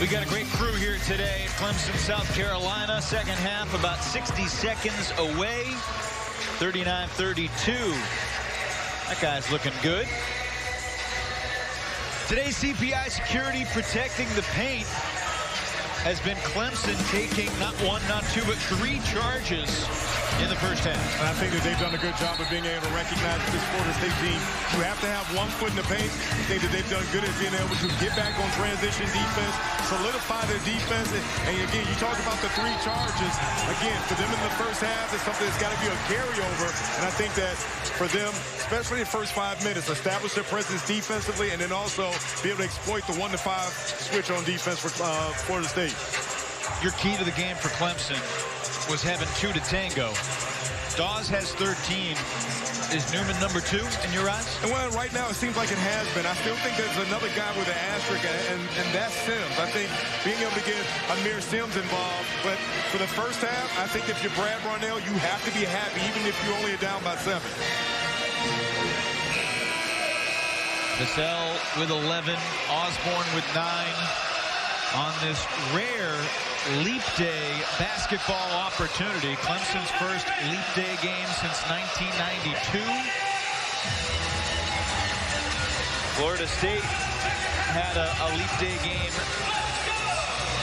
Speaker 1: We got a great crew here today in Clemson, South Carolina. Second half about 60 seconds away. 39-32. That guy's looking good. Today's CPI security protecting the paint has been Clemson taking not 1, not 2, but 3 charges in the first half.
Speaker 2: And I think that they've done a good job of being able to recognize this Florida State team. You have to have one foot in the paint. I think that they've done good at being able to get back on transition defense, solidify their defense. And again, you talk about the 3 charges. Again, for them in the first half, it's something that's got to be a carryover. And I think that for them, especially in the first 5 minutes, establish their presence defensively and then also be able to exploit the 1-5 switch on defense for Florida State.
Speaker 1: Your key to the game for Clemson was having 2 to tango. Dawes has 13. Is Newman number 2 in your eyes?
Speaker 2: And well, right now it seems like it has been. I still think there's another guy with an asterisk, and that's Sims. I think being able to get Amir Sims involved. But for the first half, I think if you're Brad Brownell, you have to be happy, even if you only are down by 7.
Speaker 1: Vassell with 11, Osborne with 9 on this rare leap day basketball opportunity. Clemson's first leap day game since 1992. Florida State had a leap day game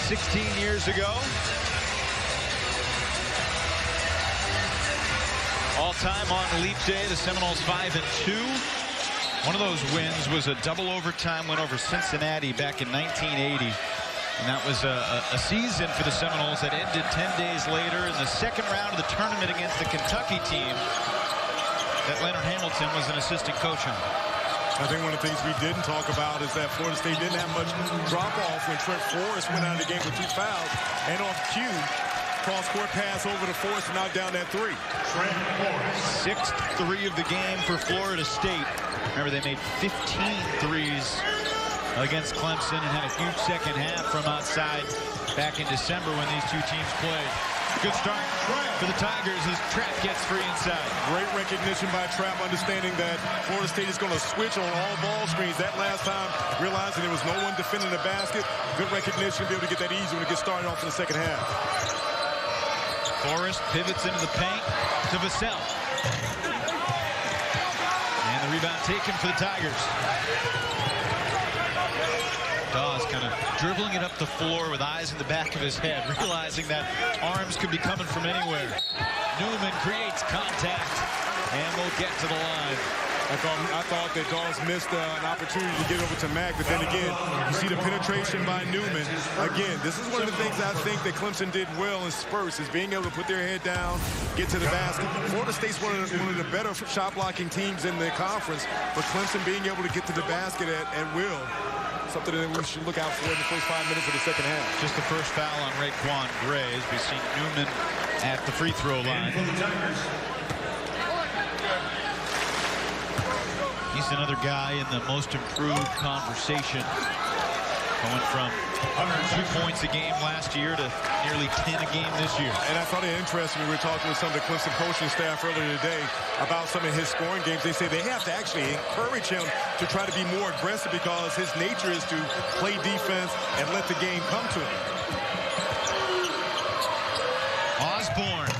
Speaker 1: 16 years ago. All time on leap day, the Seminoles 5-2. One of those wins was a double overtime win over Cincinnati back in 1980. And that was a season for the Seminoles that ended 10 days later in the second round of the tournament against the Kentucky team that Leonard Hamilton was an assistant coach on.
Speaker 2: I think one of the things we didn't talk about is that Florida State didn't have much drop-off when Trent Forrest went out of the game with 2 fouls. And off cue, cross-court pass over to Forrest and knocked down that 3.
Speaker 1: Sixth 3 of the game for Florida State. Remember, they made 15 threes against Clemson and had a huge second half from outside back in December when these two teams played. Good start for the Tigers as Trapp gets free inside.
Speaker 2: Great recognition by Trapp, understanding that Florida State is going to switch on all ball screens. That last time, realizing there was no one defending the basket. Good recognition to be able to get that easy when it gets started off in the second half.
Speaker 1: Forrest pivots into the paint to Vassell. And the rebound taken for the Tigers. Dawes kind of dribbling it up the floor with eyes in the back of his head, realizing that arms could be coming from anywhere. Newman creates contact and will get to the line.
Speaker 2: I thought that Dawes missed an opportunity to get over to Mack, but then again, you see the penetration by Newman. Again, this is one of the things I think that Clemson did well in spurts, is being able to put their head down, get to the basket. Florida State's one of the better shot-blocking teams in the conference, but Clemson being able to get to the basket at will, something that we should look out for in the first 5 minutes of the second half.
Speaker 1: Just the first foul on Raekwon Gray as we see Newman at the free throw line. He's another guy in the most improved conversation. Going from 2 points a game last year to nearly 10 a game this year.
Speaker 2: And I thought it interesting. We were talking with some of the Clemson coaching staff earlier today about some of his scoring games. They say they have to actually encourage him to try to be more aggressive because his nature is to play defense and let the game come to him.
Speaker 1: Osborne.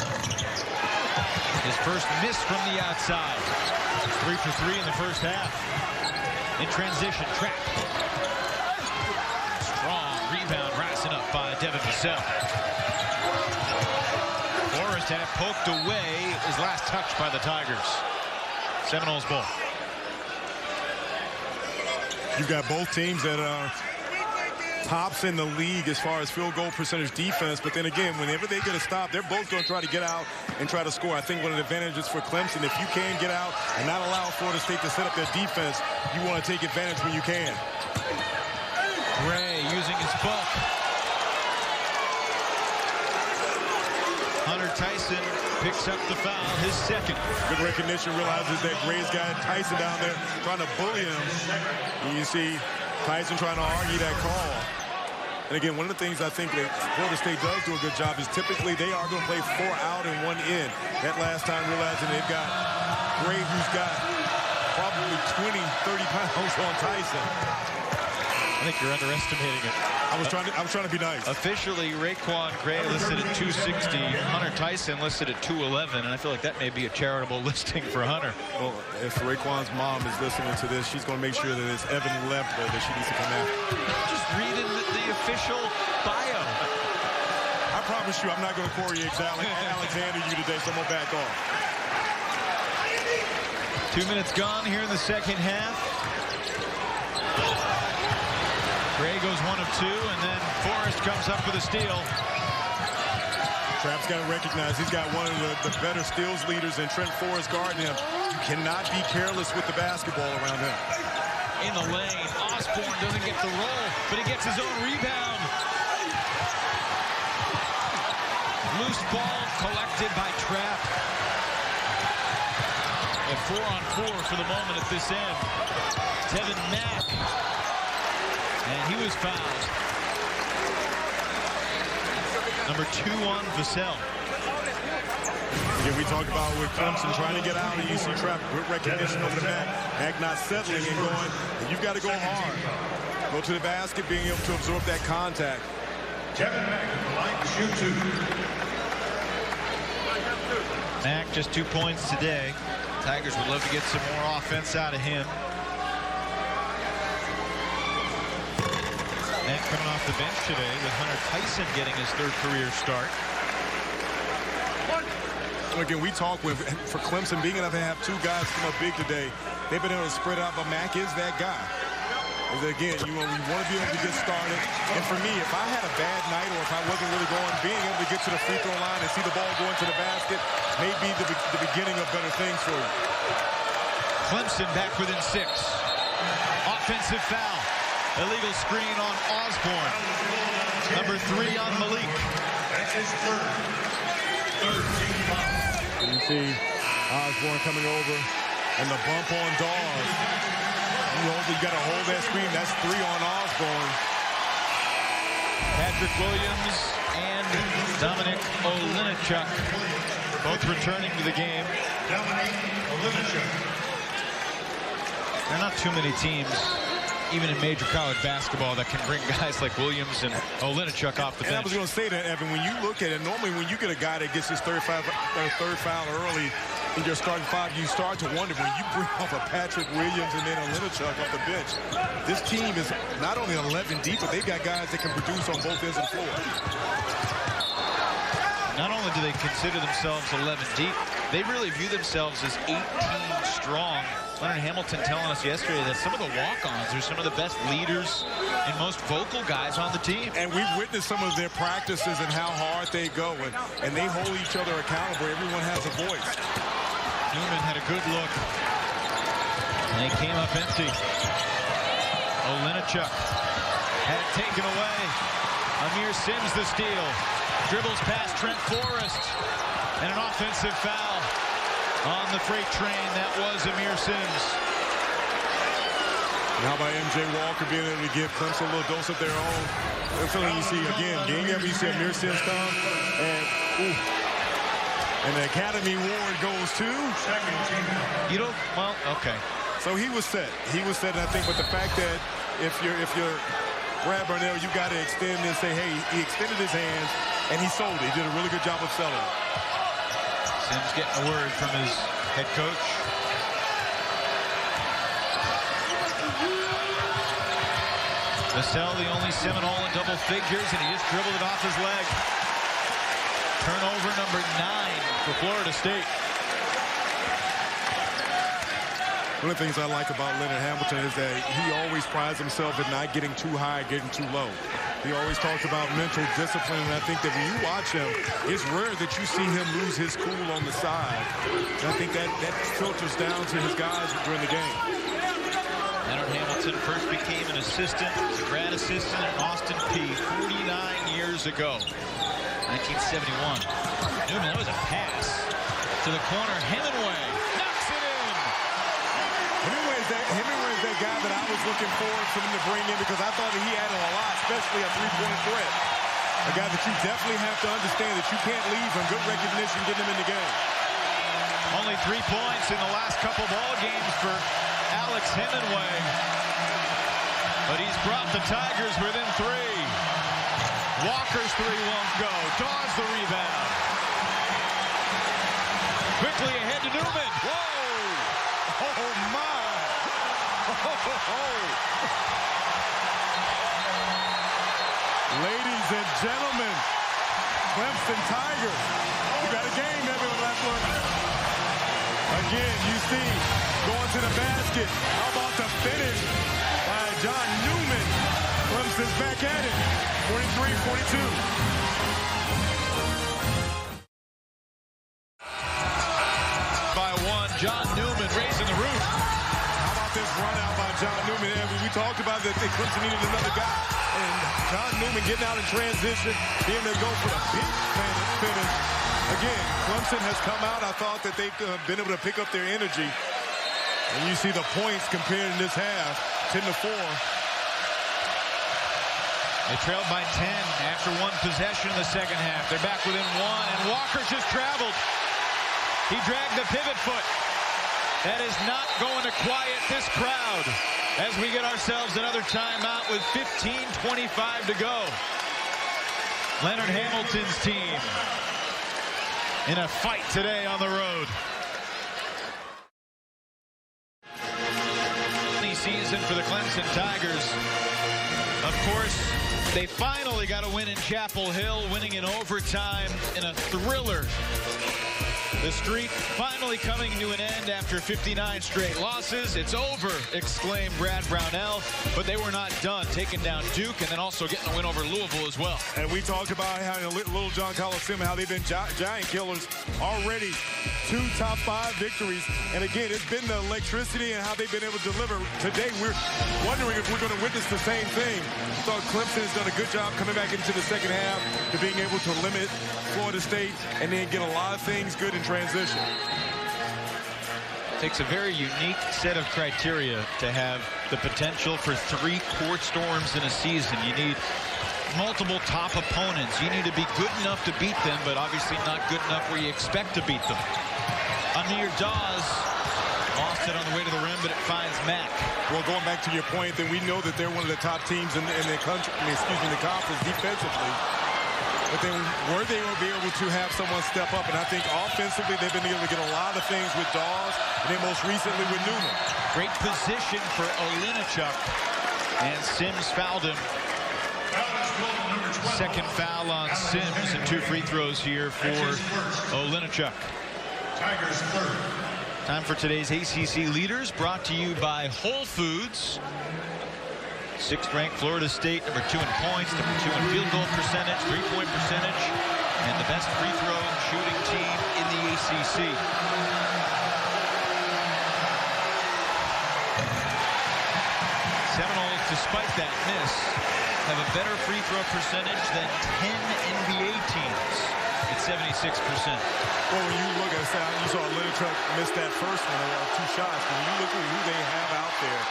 Speaker 1: His first miss from the outside. 3 for 3 in the first half. In transition, Trapp. Strong rebound, rising up by Devin Vassell. Forrest had it poked away. It was last touched by the Tigers. Seminoles ball.
Speaker 2: You've got both teams that are tops in the league as far as field goal percentage defense, but then again, whenever they get a stop, they're both going to try to get out and try to score. I think one of the advantages for Clemson, if you can get out and not allow Florida State to set up their defense, you want to take advantage when you can.
Speaker 1: Gray using his bulk. Hunter Tyson picks up the foul, his second.
Speaker 2: Good recognition, realizes that Gray's got Tyson down there trying to bully him. And you see Tyson trying to argue that call. And again, one of the things I think that Florida State does do a good job is typically they are going to play 4 out and 1 in. That last time realizing they've got Gray, who's got probably 20, 30 pounds on Tyson.
Speaker 1: I think you're underestimating it.
Speaker 2: I was trying to be nice.
Speaker 1: Officially, Raekwon Gray listed at 260. Hunter Tyson listed at 211, and I feel like that may be a charitable listing for Hunter.
Speaker 2: Well, if Raekwon's mom is listening to this, she's going to make sure that it's Evan Lebler that she needs to come out.
Speaker 1: Just reading the official bio.
Speaker 2: I promise you, I'm not going to Corey Alexander you today, so I'm going to back off.
Speaker 1: 2 minutes gone here in the second half. Gray goes 1 of 2, and then Forrest comes up with a steal.
Speaker 2: Trapp's got to recognize he's got one of the better steals leaders in Trent Forrest guarding him. You cannot be careless with the basketball around him.
Speaker 1: In the lane, Osborne doesn't get the roll, but he gets his own rebound. Loose ball collected by Trapp. And 4-on-4 for the moment at this end. Tevin Mack. And he was fouled. Number 2 on Vassell.
Speaker 2: Again, we talked about with Clemson trying to get out, and you see Trapp, good recognition over the Mack. Mack not settling and going, and you've got to go hard. Go to the basket, being able to absorb that contact.
Speaker 4: Kevin Mack, line to shoot 2.
Speaker 1: Mack just 2 points today. Tigers would love to get some more offense out of him. Mack coming off the bench today with Hunter Tyson getting his 3rd career start.
Speaker 2: Again, we talk with, for Clemson being able to have 2 guys come up big today, they've been able to spread out, but Mack is that guy. Again, you want to be able to get started. And for me, if I had a bad night or if I wasn't really going, being able to get to the free throw line and see the ball go into the basket may be the beginning of better things for you.
Speaker 1: Clemson back within 6. Offensive foul. Illegal screen on Osborne. Number 3 on Malik.
Speaker 4: That's his 3rd team foul.
Speaker 2: And you see Osborne coming over and the bump on Dawes. You got to hold that screen. That's 3 on Osborne.
Speaker 1: Patrick Williams and Dominic Olinichuk both returning to the game.
Speaker 4: Dominic Olinichuk.
Speaker 1: There are not too many teams, even in major college basketball, that can bring guys like Williams and Olinichuk off the bench.
Speaker 2: And I was going to say that, Evan, when you look at it, normally when you get a guy that gets his third foul early in your starting 5, you start to wonder when you bring off a Patrick Williams and then Olinichuk off the bench. This team is not only 11 deep, but they've got guys that can produce on both ends of the floor.
Speaker 1: Not only do they consider themselves 11 deep, they really view themselves as 18 strong. Leonard Hamilton telling us yesterday that some of the walk-ons are some of the best leaders and most vocal guys on the team.
Speaker 2: And we've witnessed some of their practices and how hard they go, and they hold each other accountable. Everyone has a voice.
Speaker 1: Newman had a good look, and he came up empty. Olinichuk had it taken away. Amir Sims the steal. Dribbles past Trent Forrest, and an offensive foul on the freight train. That was Amir Sims.
Speaker 2: And how about M.J. Walker being able to give Clemson a little dose of their own? That's something you see again. Game ever you see Amir Sims come, and the Academy Award goes to?
Speaker 4: Second team.
Speaker 1: You don't, well, okay.
Speaker 2: So he was set. He was set, and I think with the fact that if you're Brad Burnell, you got to extend and say, hey, he extended his hands, and he sold it. He did a really good job of selling it.
Speaker 1: Sims getting a word from his head coach. Vassell, the only Seminole in double figures, and he just dribbled it off his leg. Turnover number 9 for Florida State.
Speaker 2: One of the things I like about Leonard Hamilton is that he always prides himself in not getting too high, getting too low. He always talks about mental discipline, and I think that when you watch him, it's rare that you see him lose his cool on the side. And I think that filters down to his guys during the game.
Speaker 1: Leonard Hamilton first became an assistant, grad assistant at Austin Peay 49 years ago, 1971. Newman, that was a pass to the corner. Hemingway knocks it in.
Speaker 2: Hemingway's that guy that I was looking forward for him to bring in because I thought that he added a lot, especially a three-point threat. A guy that you definitely have to understand that you can't leave on good recognition getting him in the game.
Speaker 1: Only 3 points in the last couple ball games for Alex Hemingway. But he's brought the Tigers within 3. Walker's 3 won't go. Dawes the rebound. Quickly ahead to Newman. Whoa!
Speaker 2: Oh, my! Ladies and gentlemen, Clemson Tigers. We got a game, everyone. Last one. Again, you see, going to the basket. How about the finish by John Newman? Clemson's back at it. 43-42.
Speaker 1: John Newman raising the roof.
Speaker 2: How about this run out by John Newman? We talked about that Clemson needed another guy. And John Newman getting out in transition, being able to go for the big finish. Again, Clemson has come out. I thought that they've been able to pick up their energy. And you see the points compared in this half, 10-4.
Speaker 1: They trailed by 10 after 1 possession in the second half. They're back within 1, and Walker just traveled. He dragged the pivot foot. That is not going to quiet this crowd as we get ourselves another timeout with 15:25 to go. Leonard Hamilton's team in a fight today on the road. Season for the Clemson Tigers. Of course, they finally got a win in Chapel Hill, winning in overtime in a thriller. The streak finally coming to an end after 59 straight losses. It's over, exclaimed Brad Brownell, but they were not done, taking down Duke and then also getting a win over Louisville as well.
Speaker 2: And we talked about how in Littlejohn Coliseum, how they've been giant killers already. 2 top 5 victories. And again, it's been the electricity and how they've been able to deliver. Today, we're wondering if we're going to witness the same thing. I thought Clemson has done a good job coming back into the second half to being able to limit Florida State and then get a lot of things good in transition.
Speaker 1: Takes a very unique set of criteria to have the potential for 3 court storms in a season. You need multiple top opponents. You need to be good enough to beat them, but obviously not good enough where you expect to beat them. Amir Dawes lost it on the way to the rim, but it finds Mack.
Speaker 2: Well, going back to your point, that we know that they're one of the top teams in the country, in the conference defensively. But then were they will be able to have someone step up, and I think offensively they've been able to get a lot of things with Dawes, and then most recently with Newman.
Speaker 1: Great position for Olynychuk, and Sims fouled him. Second foul on Sims, and 2 free throws here for Olynychuk.
Speaker 4: Tigers third.
Speaker 1: Time for today's ACC leaders, brought to you by Whole Foods. 6th ranked Florida State, number 2 in points, number 2 in field goal percentage, 3-point percentage, and the best free throw shooting team in the ACC. Seminoles, despite that miss, have a better free throw percentage than 10 NBA teams at 76%.
Speaker 2: Well, when you look at it, you saw Littlejohn miss that first one, 2 shots. When you look at who they have out there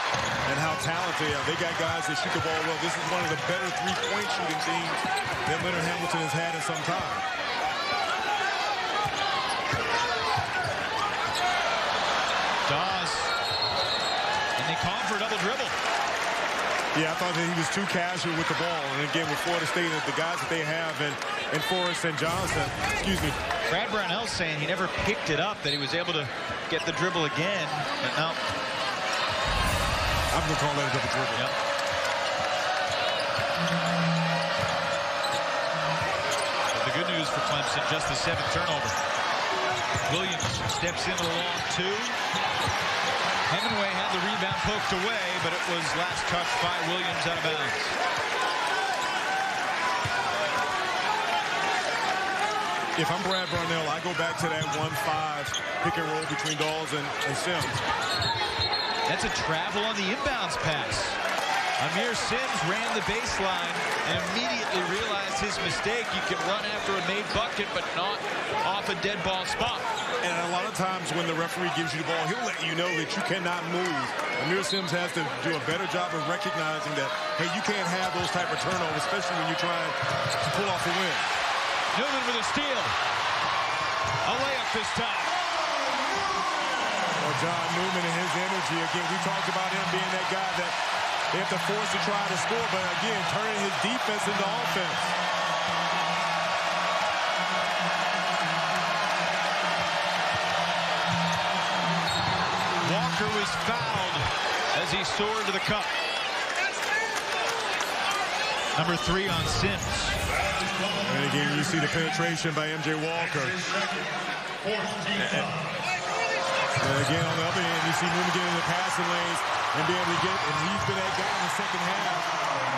Speaker 2: and how talented they are, they got guys that shoot the ball well. This is one of the better 3-point shooting teams that Leonard Hamilton has had in some time.
Speaker 1: Dawes, and they call for a double dribble.
Speaker 2: Yeah, I thought that he was too casual with the ball. And again, with Florida State, the guys that they have and Forrest and Johnson, excuse me.
Speaker 1: Brad Brownell's saying he never picked it up, that he was able to get the dribble again. But no.
Speaker 2: I'm going to call that a double dribble.
Speaker 1: Yep. But the good news for Clemson, just the 7th turnover. Williams steps into the long 2. Hemingway had the rebound poked away, but it was last touched by Williams out of bounds.
Speaker 2: If I'm Brad Brownell, I go back to that 1-5 pick and roll between Dawes and Sims.
Speaker 1: That's a travel on the inbounds pass. Amir Sims ran the baseline and immediately realized his mistake. You can run after a made bucket, but not off a dead ball spot.
Speaker 2: And a lot of times when the referee gives you the ball, he'll let you know that you cannot move. Amir Sims has to do a better job of recognizing that, hey, you can't have those type of turnovers, especially when you're trying to pull off a win.
Speaker 1: Newman with a steal. A layup this time.
Speaker 2: Well, John Newman and his energy, again, we talked about him being that guy that they have to force to try to score, but again, turning his defense into offense.
Speaker 1: Walker was fouled as he soared to the cup. Number 3 on Sims.
Speaker 2: And again, you see the penetration by M.J. Walker. And again, on the other hand, you see Newman getting in the passing lanes and be able to get, and he's been that guy in the second half.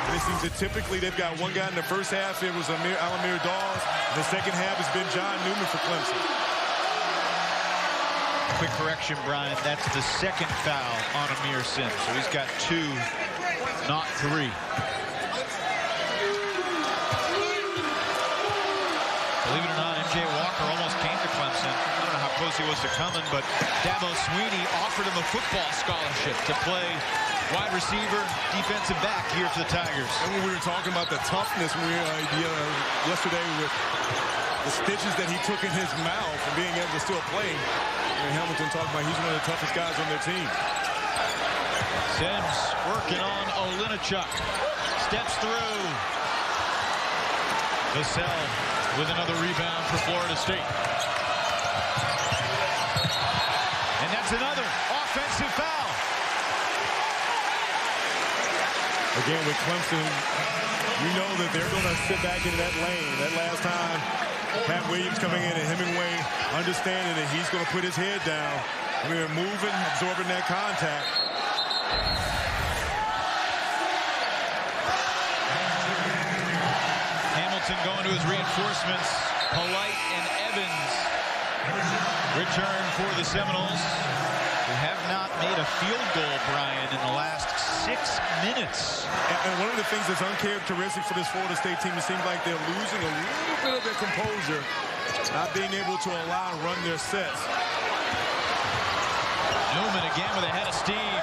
Speaker 2: And it seems that typically they've got one guy in the first half. It was Amir Dawes. The second half has been John Newman for Clemson.
Speaker 1: Quick correction, Brian. That's the 2nd foul on Amir Sims. So he's got 2, not 3. Believe it or not, M.J. Walker almost came to Clemson. I don't know how close he was to coming, but Dabo Sweeney offered him a football scholarship to play wide receiver, defensive back here for the Tigers.
Speaker 2: And when we were talking about the toughness yesterday with the stitches that he took in his mouth and being able to still play, Hamilton talking about he's one of the toughest guys on their team.
Speaker 1: Sims working on Littlejohn. Steps through. Vassell with another rebound for Florida State. And that's another offensive foul.
Speaker 2: Again, with Clemson, you know that they're going to sit back into that lane. That last time, Pat Williams coming in and Hemingway understanding that he's going to put his head down. We're moving, absorbing that contact.
Speaker 1: Hamilton going to his reinforcements. Polite and Evans return for the Seminoles, who have not made a field goal, Brian, in the last 6 minutes.
Speaker 2: And one of the things that's uncharacteristic for this Florida State team, it seems like they're losing a little bit of their composure, not being able to allow and run their sets.
Speaker 1: Newman again with a head of steam.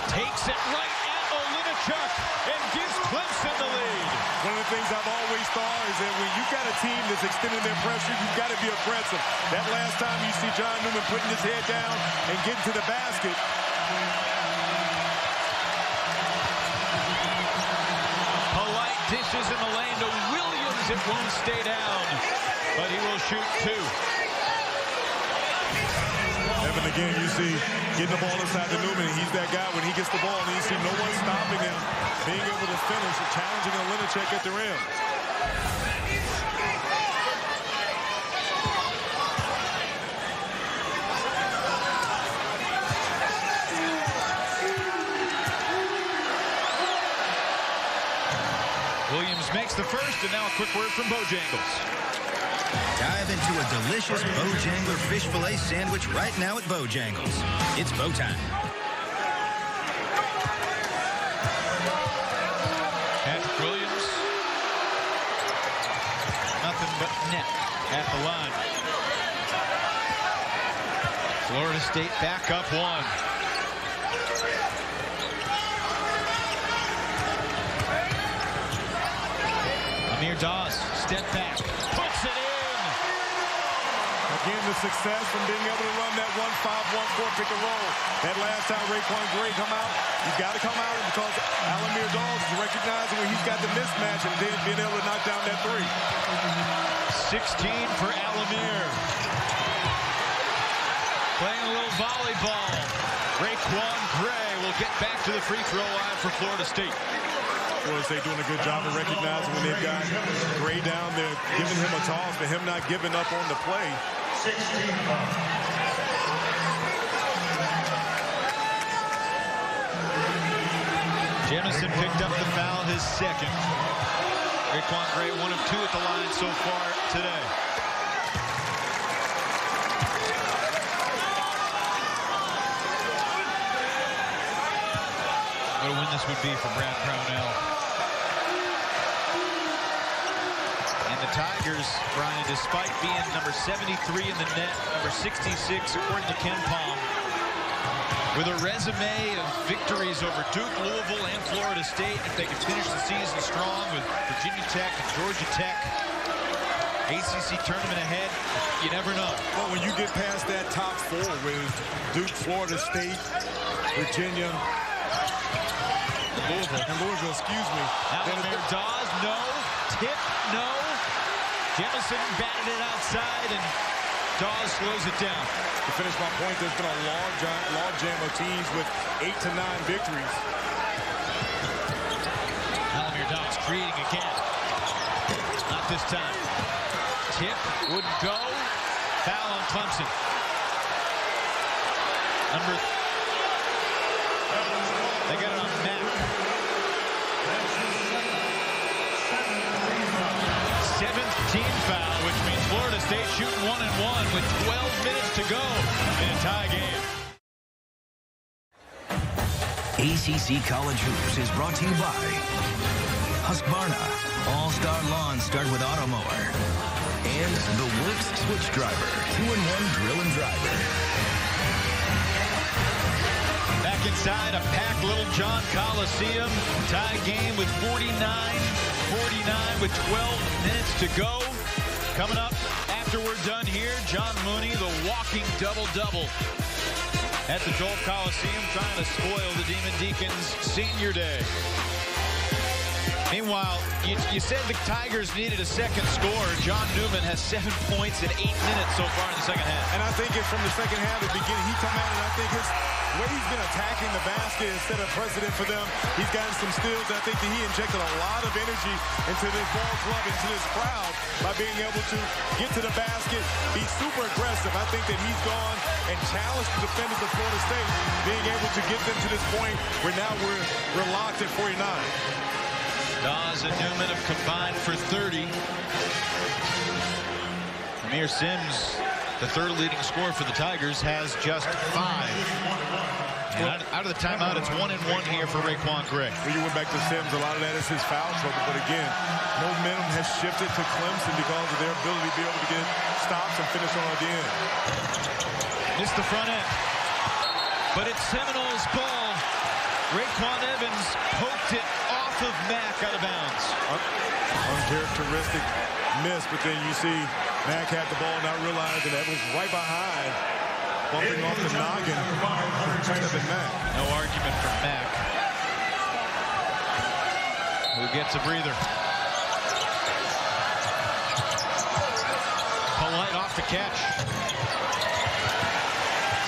Speaker 1: Takes it right at Littlejohn and gives Clemson the lead.
Speaker 2: One of the things I've always thought is that when you've got a team that's extending their pressure, you've got to be aggressive. That last time you see John Newman putting his head down and getting to the basket.
Speaker 1: Polite dishes in the lane to Williams. It won't stay down, but he will shoot two.
Speaker 2: Evan, again, you see getting the ball inside to Newman. He's that guy when he gets the ball and you see no one stopping him, being able to finish and challenging a Littlejohn at the rim.
Speaker 1: Williams makes the first, and now a quick word from Bojangles.
Speaker 3: Dive into a delicious Bojangler fish fillet sandwich right now at Bojangles. It's Bo time.
Speaker 1: Patrick Williams. Nothing but net at the line. Florida State back up one. Amir Dawes, step back, puts it in.
Speaker 2: Again, the success from being able to run that 1-5-1-4 pick and roll. That last time Raekwon Gray come out, he's got to come out because Amir Dawes is recognizing when he's got the mismatch and then being able to knock down that three.
Speaker 1: 16 for Amir. Playing a little volleyball. Raekwon Gray will get back to the free throw line for Florida State.
Speaker 2: Florida State doing a good job of recognizing when they've got Gray down there, giving him a toss, but him not giving up on the play.
Speaker 4: 16
Speaker 1: Jamison picked up the foul, his second. Raekwon Gray, 1 of 2 at the line so far today. What a win this would be for Brad Brownell. And the Tigers, Brian, despite being number 73 in the net, number 66 according to Ken Palm, with a resume of victories over Duke, Louisville, and Florida State, if they can finish the season strong with Virginia Tech and Georgia Tech, ACC tournament ahead, you never know.
Speaker 2: Well, when you get past that top four with Duke, Florida State, Virginia, Louisville, excuse me.
Speaker 1: Amir Dawes, no. Tip, no. Jamison batted it outside, and Dawes slows it down.
Speaker 2: To finish my point, there's been a log jam of teams with 8 to 9 victories.
Speaker 1: Amir Dawes creating again. Not this time. Tip wouldn't go. Foul on Clemson. They got it on Mack. 7th team foul, which means Florida State shooting 1-1 with 12 minutes to go in a tie game.
Speaker 5: ACC College Hoops is brought to you by Husqvarna. All-Star Lawns start with Automower. And the Works Switch Driver. 2-in-1 drill and driver.
Speaker 1: Back inside a packed Littlejohn Coliseum. Tie game with 49 with 12 minutes to go. Coming up after After we're done here, John Mooney, the walking double-double at the Joel Coliseum, trying to spoil the Demon Deacons' senior day. Meanwhile, you said the Tigers needed a second score. John Newman has 7 points in 8 minutes so far in the second half.
Speaker 2: And I think it's from the second half, the beginning, he come out and I think his way he's been attacking the basket has set a precedent for them. He's gotten some steals. I think that he injected a lot of energy into this ball club, into this crowd, by being able to get to the basket, be super aggressive. I think that he's gone and challenged the defenders of Florida State, being able to get them to this point where now we're locked at 49.
Speaker 1: Dawes and Newman have combined for 30. Amir Sims, the third leading scorer for the Tigers, has just 5. And out of the timeout, it's 1-1 here for Raekwon Gray.
Speaker 2: When you went back to Sims, a lot of that is his foul trouble. But again, momentum has shifted to Clemson because of their ability to be able to get stops and finish on at the end.
Speaker 1: Missed the front end. But it's Seminoles ball. Raekwon Evans poked it off of Mack out of bounds.
Speaker 2: Uncharacteristic miss, but then you see Mack had the ball, not realizing that Evans right behind, bumping off the noggin. Mack.
Speaker 1: No argument from Mack, who gets a breather. Polite off the catch.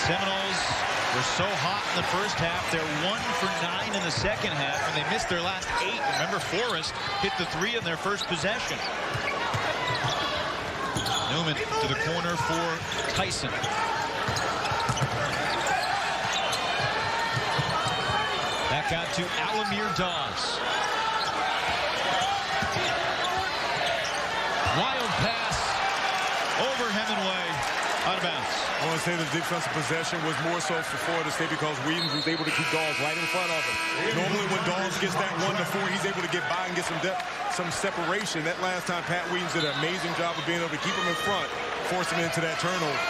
Speaker 1: Seminoles were so hot in the first half. They're 1 for 9 in the second half, and they missed their last 8. Remember, Forrest hit the 3 in their first possession. Newman to the corner for Tyson. Back out to Alamir Dawes. Wild pass over Hemingway. Out of bounds.
Speaker 2: I want to say the defensive possession was more so for Florida State because Williams was able to keep Dawes right in front of him. Normally when Dawes gets that 1 to 4, he's able to get by and get some depth, some separation. That last time, Pat Williams did an amazing job of being able to keep him in front, force him into that turnover.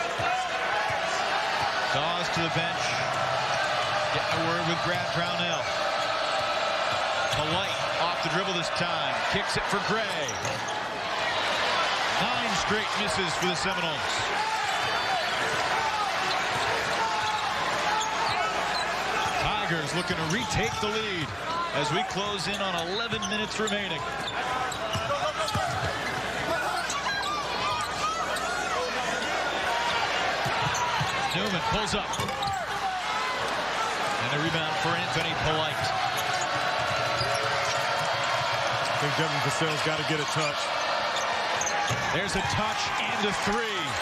Speaker 1: Dawes to the bench. Getting a word with Brad Brownell. Polite off the dribble this time. Kicks it for Gray. 9 straight misses for the Seminoles. Tigers looking to retake the lead as we close in on 11 minutes remaining. Newman pulls up. And a rebound for Anthony Polite.
Speaker 2: I think Devin Vassell's got to get a touch.
Speaker 1: There's a touch and a 3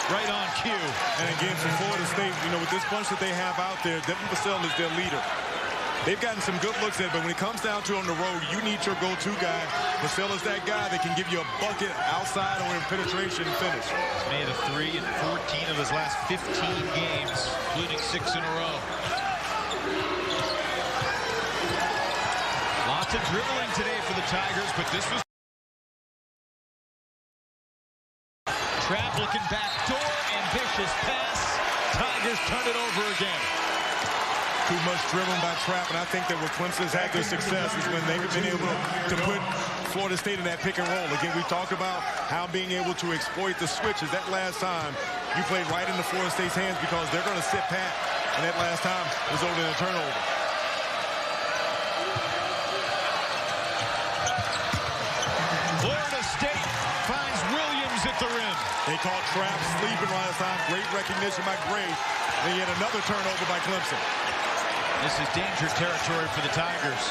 Speaker 1: right on cue.
Speaker 2: And again, for Florida State, you know, with this bunch that they have out there, Devin Vassell is their leader. They've gotten some good looks at it, but when it comes down to on the road, you need your go-to guy. Vassell is that guy that can give you a bucket outside or in penetration and finish.
Speaker 1: He's made a 3 in 14 of his last 15 games, including 6 in a row. Lots of dribbling today for the Tigers, but this was Trapp looking back door, ambitious pass. Tigers turn it over again.
Speaker 2: Too much dribbling by Trapp, and I think that where Clemson's had their success is when they've been able to put Florida State in that pick and roll. Again, we talked about how being able to exploit the switches. That last time, you played right into Florida State's hands because they're going to sit pat, and that last time resulted in a turnover.
Speaker 1: Florida State finds Williams at the rim.
Speaker 2: They caught Trapp sleeping last time. Great recognition by Gray. Then yet another turnover by Clemson.
Speaker 1: This is danger territory for the Tigers.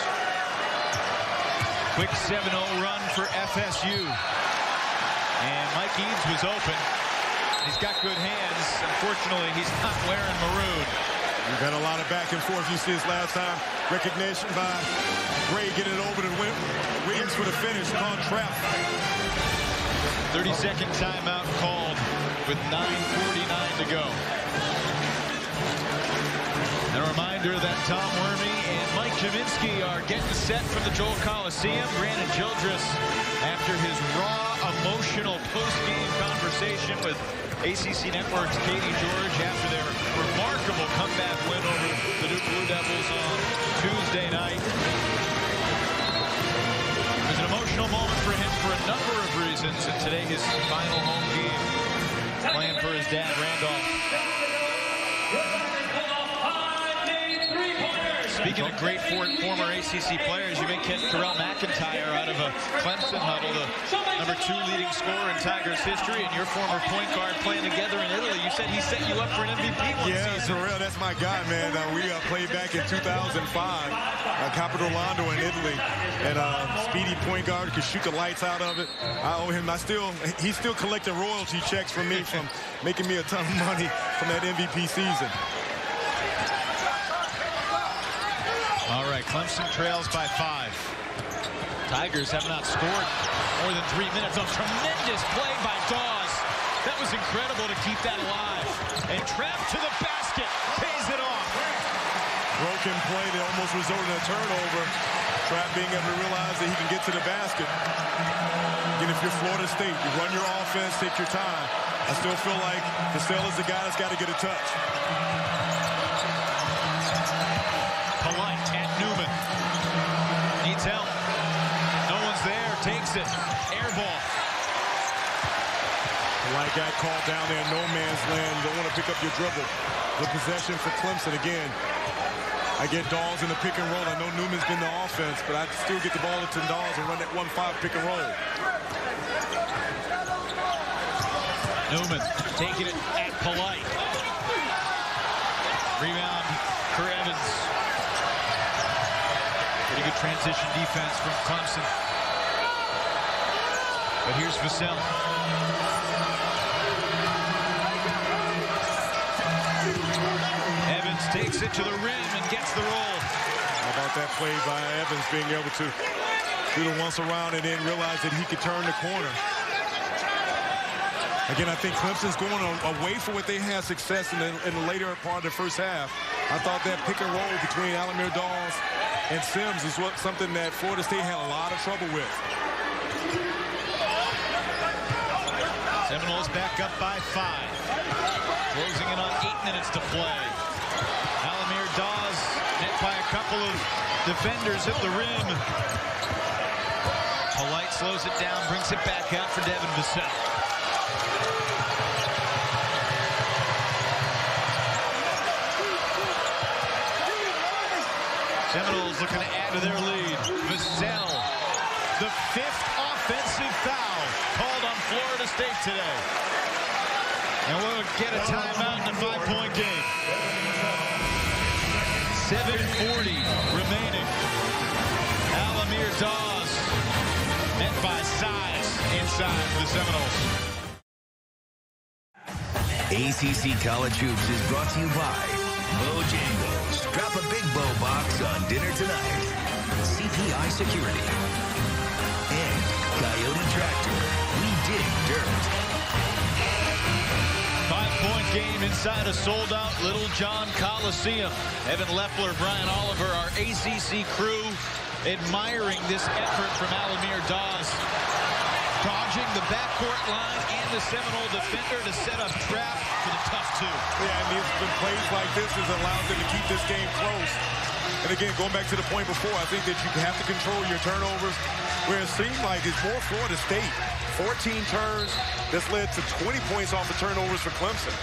Speaker 1: Quick 7-0 run for FSU. And Mike Eads was open. He's got good hands. Unfortunately, he's not wearing maroon.
Speaker 2: We've had a lot of back and forth. You see this last time. Recognition by Gray getting it over to Williams for the finish. On Trapp.
Speaker 1: 30-second timeout called with 9:49 to go. And a reminder that Tom Wormy and Mike Jaminski are getting set for the Joel Coliseum. Brandon Childress, after his raw, emotional post-game conversation with ACC Network's Katie George after their remarkable comeback win over the Duke Blue Devils on Tuesday night. It was an emotional moment for him for a number of reasons, and today his final home game playing for his dad, Randolph. Speaking of great former ACC players, you may catch Terrell McIntyre out of a Clemson huddle, the #2 leading scorer in Tigers history, and your former point guard playing together in Italy. You said he set you up for an MVP one season.
Speaker 2: Terrell, that's my guy, man. We played back in 2005, Capitolando in Italy, and speedy point guard, could shoot the lights out of it. I owe him. He's still collecting royalty checks from me from making me a ton of money from that MVP season.
Speaker 1: All right, Clemson trails by 5. Tigers have not scored more than 3 minutes. A tremendous play by Dawes. That was incredible to keep that alive. And trapped to the basket, pays it off.
Speaker 2: Broken play that almost resulted in a turnover. Trapp being able to realize that he can get to the basket. Again, if you're Florida State, you run your offense, take your time. I still feel like Vassell is the guy that's got to get a touch.
Speaker 1: Polite and Newman. Needs help. No one's there. Takes it. Air ball.
Speaker 2: Polite got called down there in no man's land. Don't want to pick up your dribble. The possession for Clemson again. I get Dawes in the pick and roll. I know Newman's been the offense, but I still get the ball to Dawes and run that 1-5 pick and roll.
Speaker 1: Newman taking it at Polite. Rebound for Evans. Pretty good transition defense from Clemson. But here's Vassell. Evans takes it to the rim and gets the roll.
Speaker 2: How about that play by Evans being able to do the once around and then realize that he could turn the corner. Again, I think Clemson's going away from what they had success in the later part of the first half. I thought that pick and roll between Alamir Dawes and Sims is something that Florida State had a lot of trouble with.
Speaker 1: Seminoles back up by 5. Closing in on 8 minutes to play. Alamir Dawes hit by a couple of defenders at the rim. Polite slows it down, brings it back out for Devin Vassell. Seminoles looking to add to their lead. Vassell, the 5th offensive foul called on Florida State today. And we'll get a timeout in a 5-point game. 7:40 remaining. Alamir Dawes met by size inside the Seminoles.
Speaker 5: ACC College Hoops is brought to you by Bojangles. Drop a big bow box on dinner tonight. CPI Security. And Coyote Tractor. We dig dirt.
Speaker 1: 5-point game inside a sold-out Littlejohn Coliseum. Evan Leffler, Brian Oliver, our ACC crew, admiring this effort from Alamir Dawes. Dodging the backcourt line and the Seminole defender to set up trap for the tough 2.
Speaker 2: Yeah, and it's been plays like this has allowed them to keep this game close. And again, going back to the point before, I think that you have to control your turnovers, where it seems like it's more Florida State. 14 turns, that's led to 20 points off the turnovers for Clemson.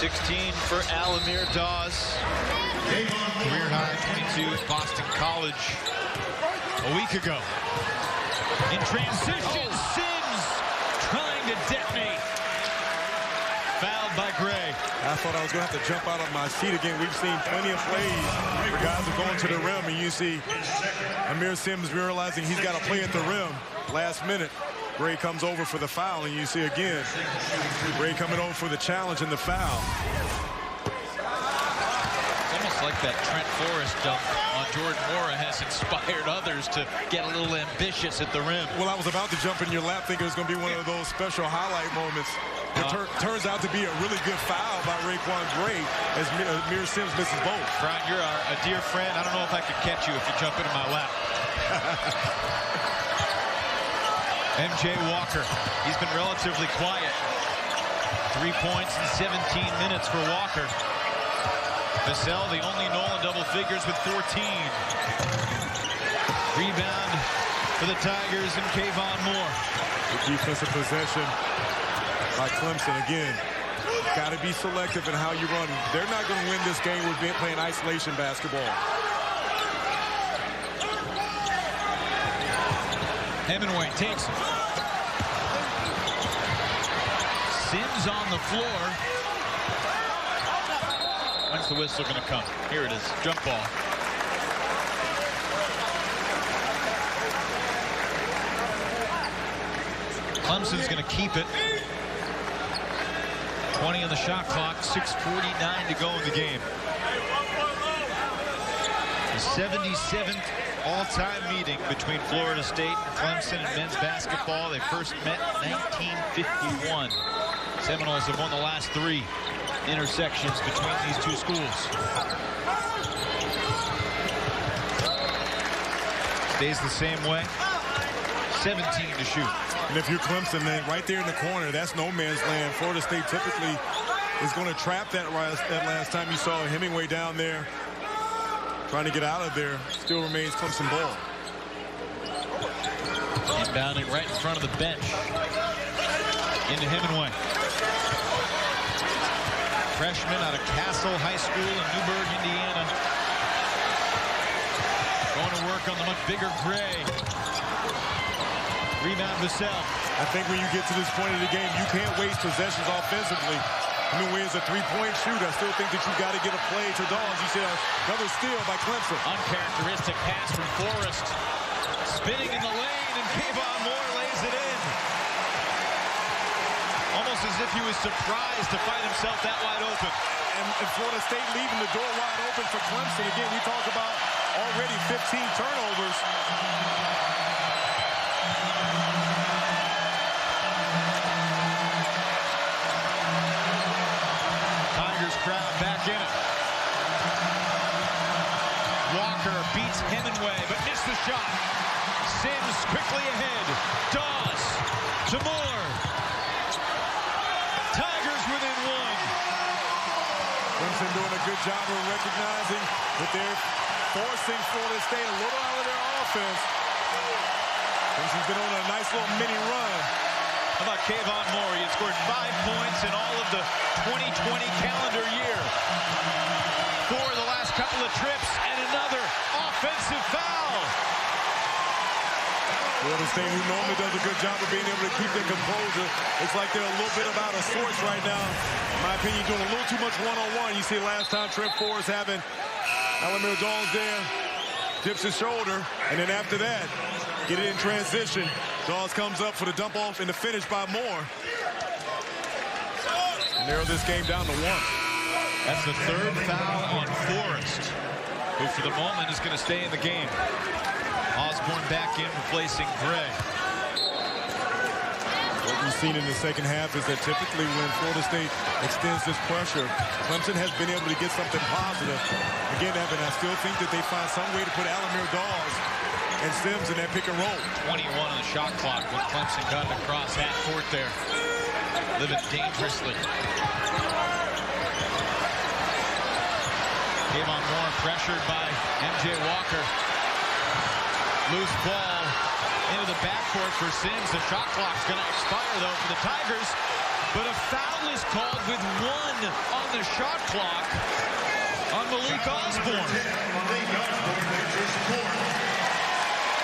Speaker 1: $16 for Alamir Dawes. Career high 22 at Boston College a week ago. In transition, Sims trying to detonate. Fouled by Gray.
Speaker 2: I thought I was going to have to jump out of my seat again. We've seen plenty of plays where guys are going to the rim, and you see Amir Sims realizing he's got to play at the rim last minute. Gray comes over for the foul, and you see again Gray coming over for the challenge and the foul.
Speaker 1: Almost like that Trent Forrest dunk on Jordan Mora has inspired others to get a little ambitious at the rim.
Speaker 2: Well, I was about to jump in your lap thinking it was going to be one of those special highlight moments. It turns out to be a really good foul by Raekwon Gray as Amir Sims misses both.
Speaker 1: Brian, you're a dear friend. I don't know if I could catch you if you jump into my lap. MJ Walker, he's been relatively quiet. 3 points in 17 minutes for Walker. Vassell, the only Nolan double figures with 14. Rebound for the Tigers and Kayvon Moore.
Speaker 2: Good defensive possession by Clemson again. Got to be selective in how you run. They're not going to win this game with playing isolation basketball.
Speaker 1: Hemingway takes it. Sims on the floor. When's the whistle going to come? Here it is. Jump ball. Clemson's going to keep it. 20 on the shot clock. 6:49 to go in the game. The 77th all-time meeting between Florida State and Clemson in men's basketball. They first met in 1951. Seminoles have won the last 3 intersections between these two schools. Stays the same way. 17 to shoot.
Speaker 2: And if you're Clemson, then right there in the corner, that's no man's land. Florida State typically is going to trap that last time you saw Hemingway down there trying to get out of there. Still remains Clemson ball.
Speaker 1: Inbounding right in front of the bench. Into Hemingway. Freshman out of Castle High School in Newburgh, Indiana. Going to work on the much bigger Gray. Rebound Vassell.
Speaker 2: I think when you get to this point of the game, you can't waste possessions offensively. Hemingway is a three-point shooter. I still think that you got to get a play to Dawes. You see another steal by Clemson.
Speaker 1: Uncharacteristic pass from Forrest. Spinning in the lane, and Kayvon Moore lays it in. Almost as if he was surprised to find himself that wide open.
Speaker 2: And Florida State leaving the door wide open for Clemson. Again, we talk about already 15 turnovers.
Speaker 1: Tigers crowd back in it. Walker beats Hemingway, but missed the shot. Sims quickly ahead. Dawes to Moore. Tigers within 1.
Speaker 2: Clemson doing a good job of recognizing that they're forcing Florida State a little out of their offense. Clemson's been on a nice little mini run.
Speaker 1: How about Kayvon Moore? He had scored 5 points in all of the 2020 calendar year. 4 of the last couple of trips, and another offensive foul.
Speaker 2: Florida State, who normally does a good job of being able to keep their composure, it's like they're a little bit out of sorts right now. In my opinion, doing a little too much one-on-one. You see last time Trent Forrest having Alamir Dawes there, dips his shoulder, and then after that, get it in transition. Dawes comes up for the dump off and the finish by Moore. Narrow this game down to 1.
Speaker 1: That's the 3rd foul on Forrest, who for the moment is going to stay in the game. Osborne back in, replacing Gray.
Speaker 2: What we've seen in the second half is that typically when Florida State extends this pressure, Clemson has been able to get something positive. Again, Evan, I still think that they find some way to put Alamir Dawes and Sims in that pick and roll.
Speaker 1: 21 on the shot clock when Clemson got it across half court there. Living dangerously. Kayvon Moore pressured by MJ Walker. Loose ball into the backcourt for Sims. The shot clock's going to expire, though, for the Tigers. But a foul is called with 1 on the shot clock on Malik Osborne.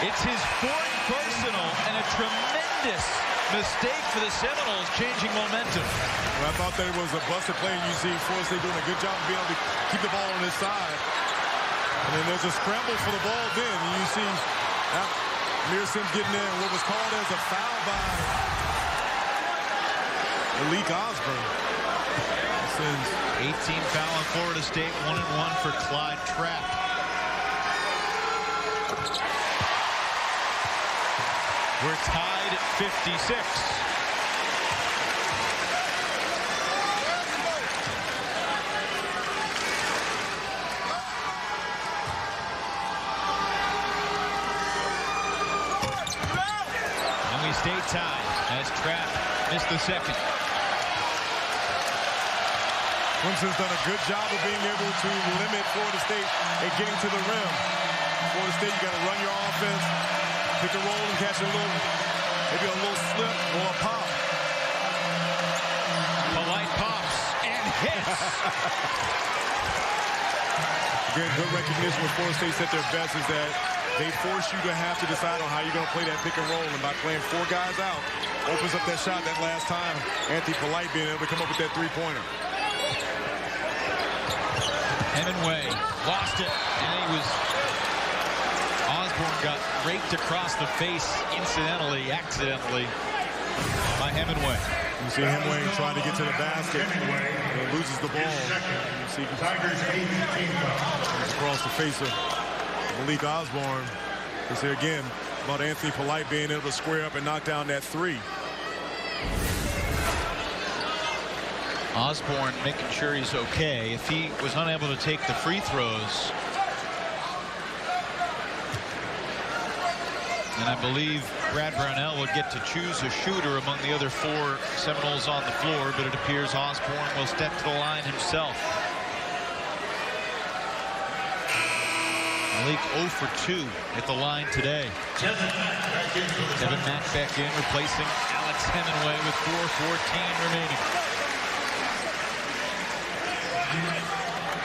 Speaker 1: It's his 4th personal and a tremendous mistake for the Seminoles, changing momentum.
Speaker 2: Well, I thought that it was a busted play, and you see Florida State doing a good job of being able to keep the ball on his side. And then there's a scramble for the ball then, and you see Amir Sims getting in what was called as a foul by Malik Osborne. Sims.
Speaker 1: 18 foul on Florida State, 1-1 for Clyde Trapp. We're tied at 56. And we stay tied as Trapp missed the second.
Speaker 2: Clemson's done a good job of being able to limit Florida State at getting to the rim. Florida State, you got to run your offense, pick and roll and catch a little, maybe a little slip or a pop.
Speaker 1: Polite pops and hits.
Speaker 2: Again, good recognition when Florida State's at their best is that they force you to have to decide on how you're going to play that pick and roll. And by playing 4 guys out, opens up that shot that last time. Anthony Polite being able to come up with that three-pointer.
Speaker 1: Hemingway lost it, and he was... Osborne got raked across the face accidentally by Hemingway.
Speaker 2: You see Hemingway trying to get to the basket and loses the ball. You see across the face of Malik Osborne. It's here again about Anthony Polite being able to square up and knock down that 3.
Speaker 1: Osborne making sure he's okay. If he was unable to take the free throws, and I believe Brad Brownell would get to choose a shooter among the other 4 Seminoles on the floor, but it appears Osborne will step to the line himself. Malik 0 for 2 at the line today. Kevin Mack back in, replacing Alex Hemingway with 4:14 remaining.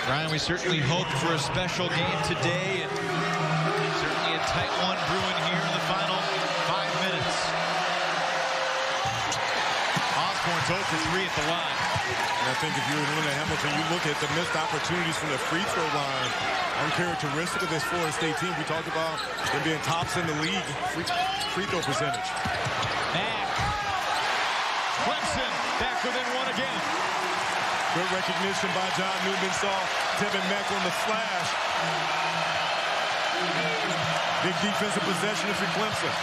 Speaker 1: Brian, we certainly hoped for a special game today, and certainly a tight one brewing here in the final 5 minutes. Osborne's 0 for 3 at the line.
Speaker 2: And I think if you're Linda Hamilton, you look at the missed opportunities from the free throw line, uncharacteristic of this Florida State team. We talked about them being tops in the league free throw percentage.
Speaker 1: Mack. Clemson back within 1 again.
Speaker 2: Good recognition by John Newman. Saw Tevin Mack on the flash. Big defensive possession for Clemson.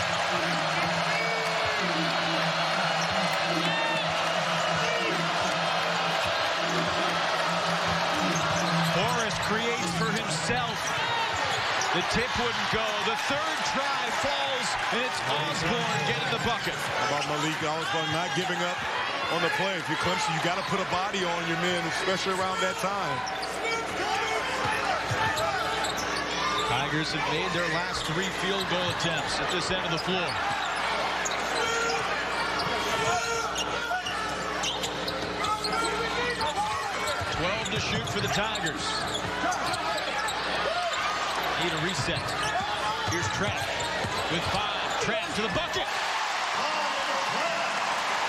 Speaker 1: Forrest creates for himself. The tip wouldn't go. The 3rd try falls, and it's Osborne getting the bucket.
Speaker 2: How about Malik Osborne not giving up on the play? If you're Clemson, you got to put a body on your men, especially around that time.
Speaker 1: Tigers have made their last 3 field goal attempts at this end of the floor. To shoot for the Tigers. Need a reset. Here's Trapp with 5. Trapp to the bucket.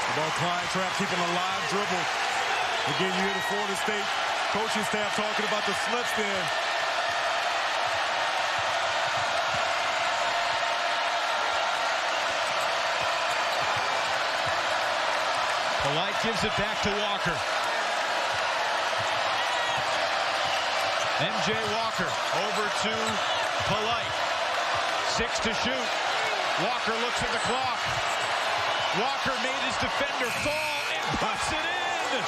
Speaker 2: The ball Clyde Trapp keeping a live dribble. Again, you hear the Florida State coaching staff talking about the slip spin.
Speaker 1: Polite gives it back to Walker. MJ Walker over to Polite. 6 to shoot. Walker looks at the clock. Walker made his defender fall and puts it in.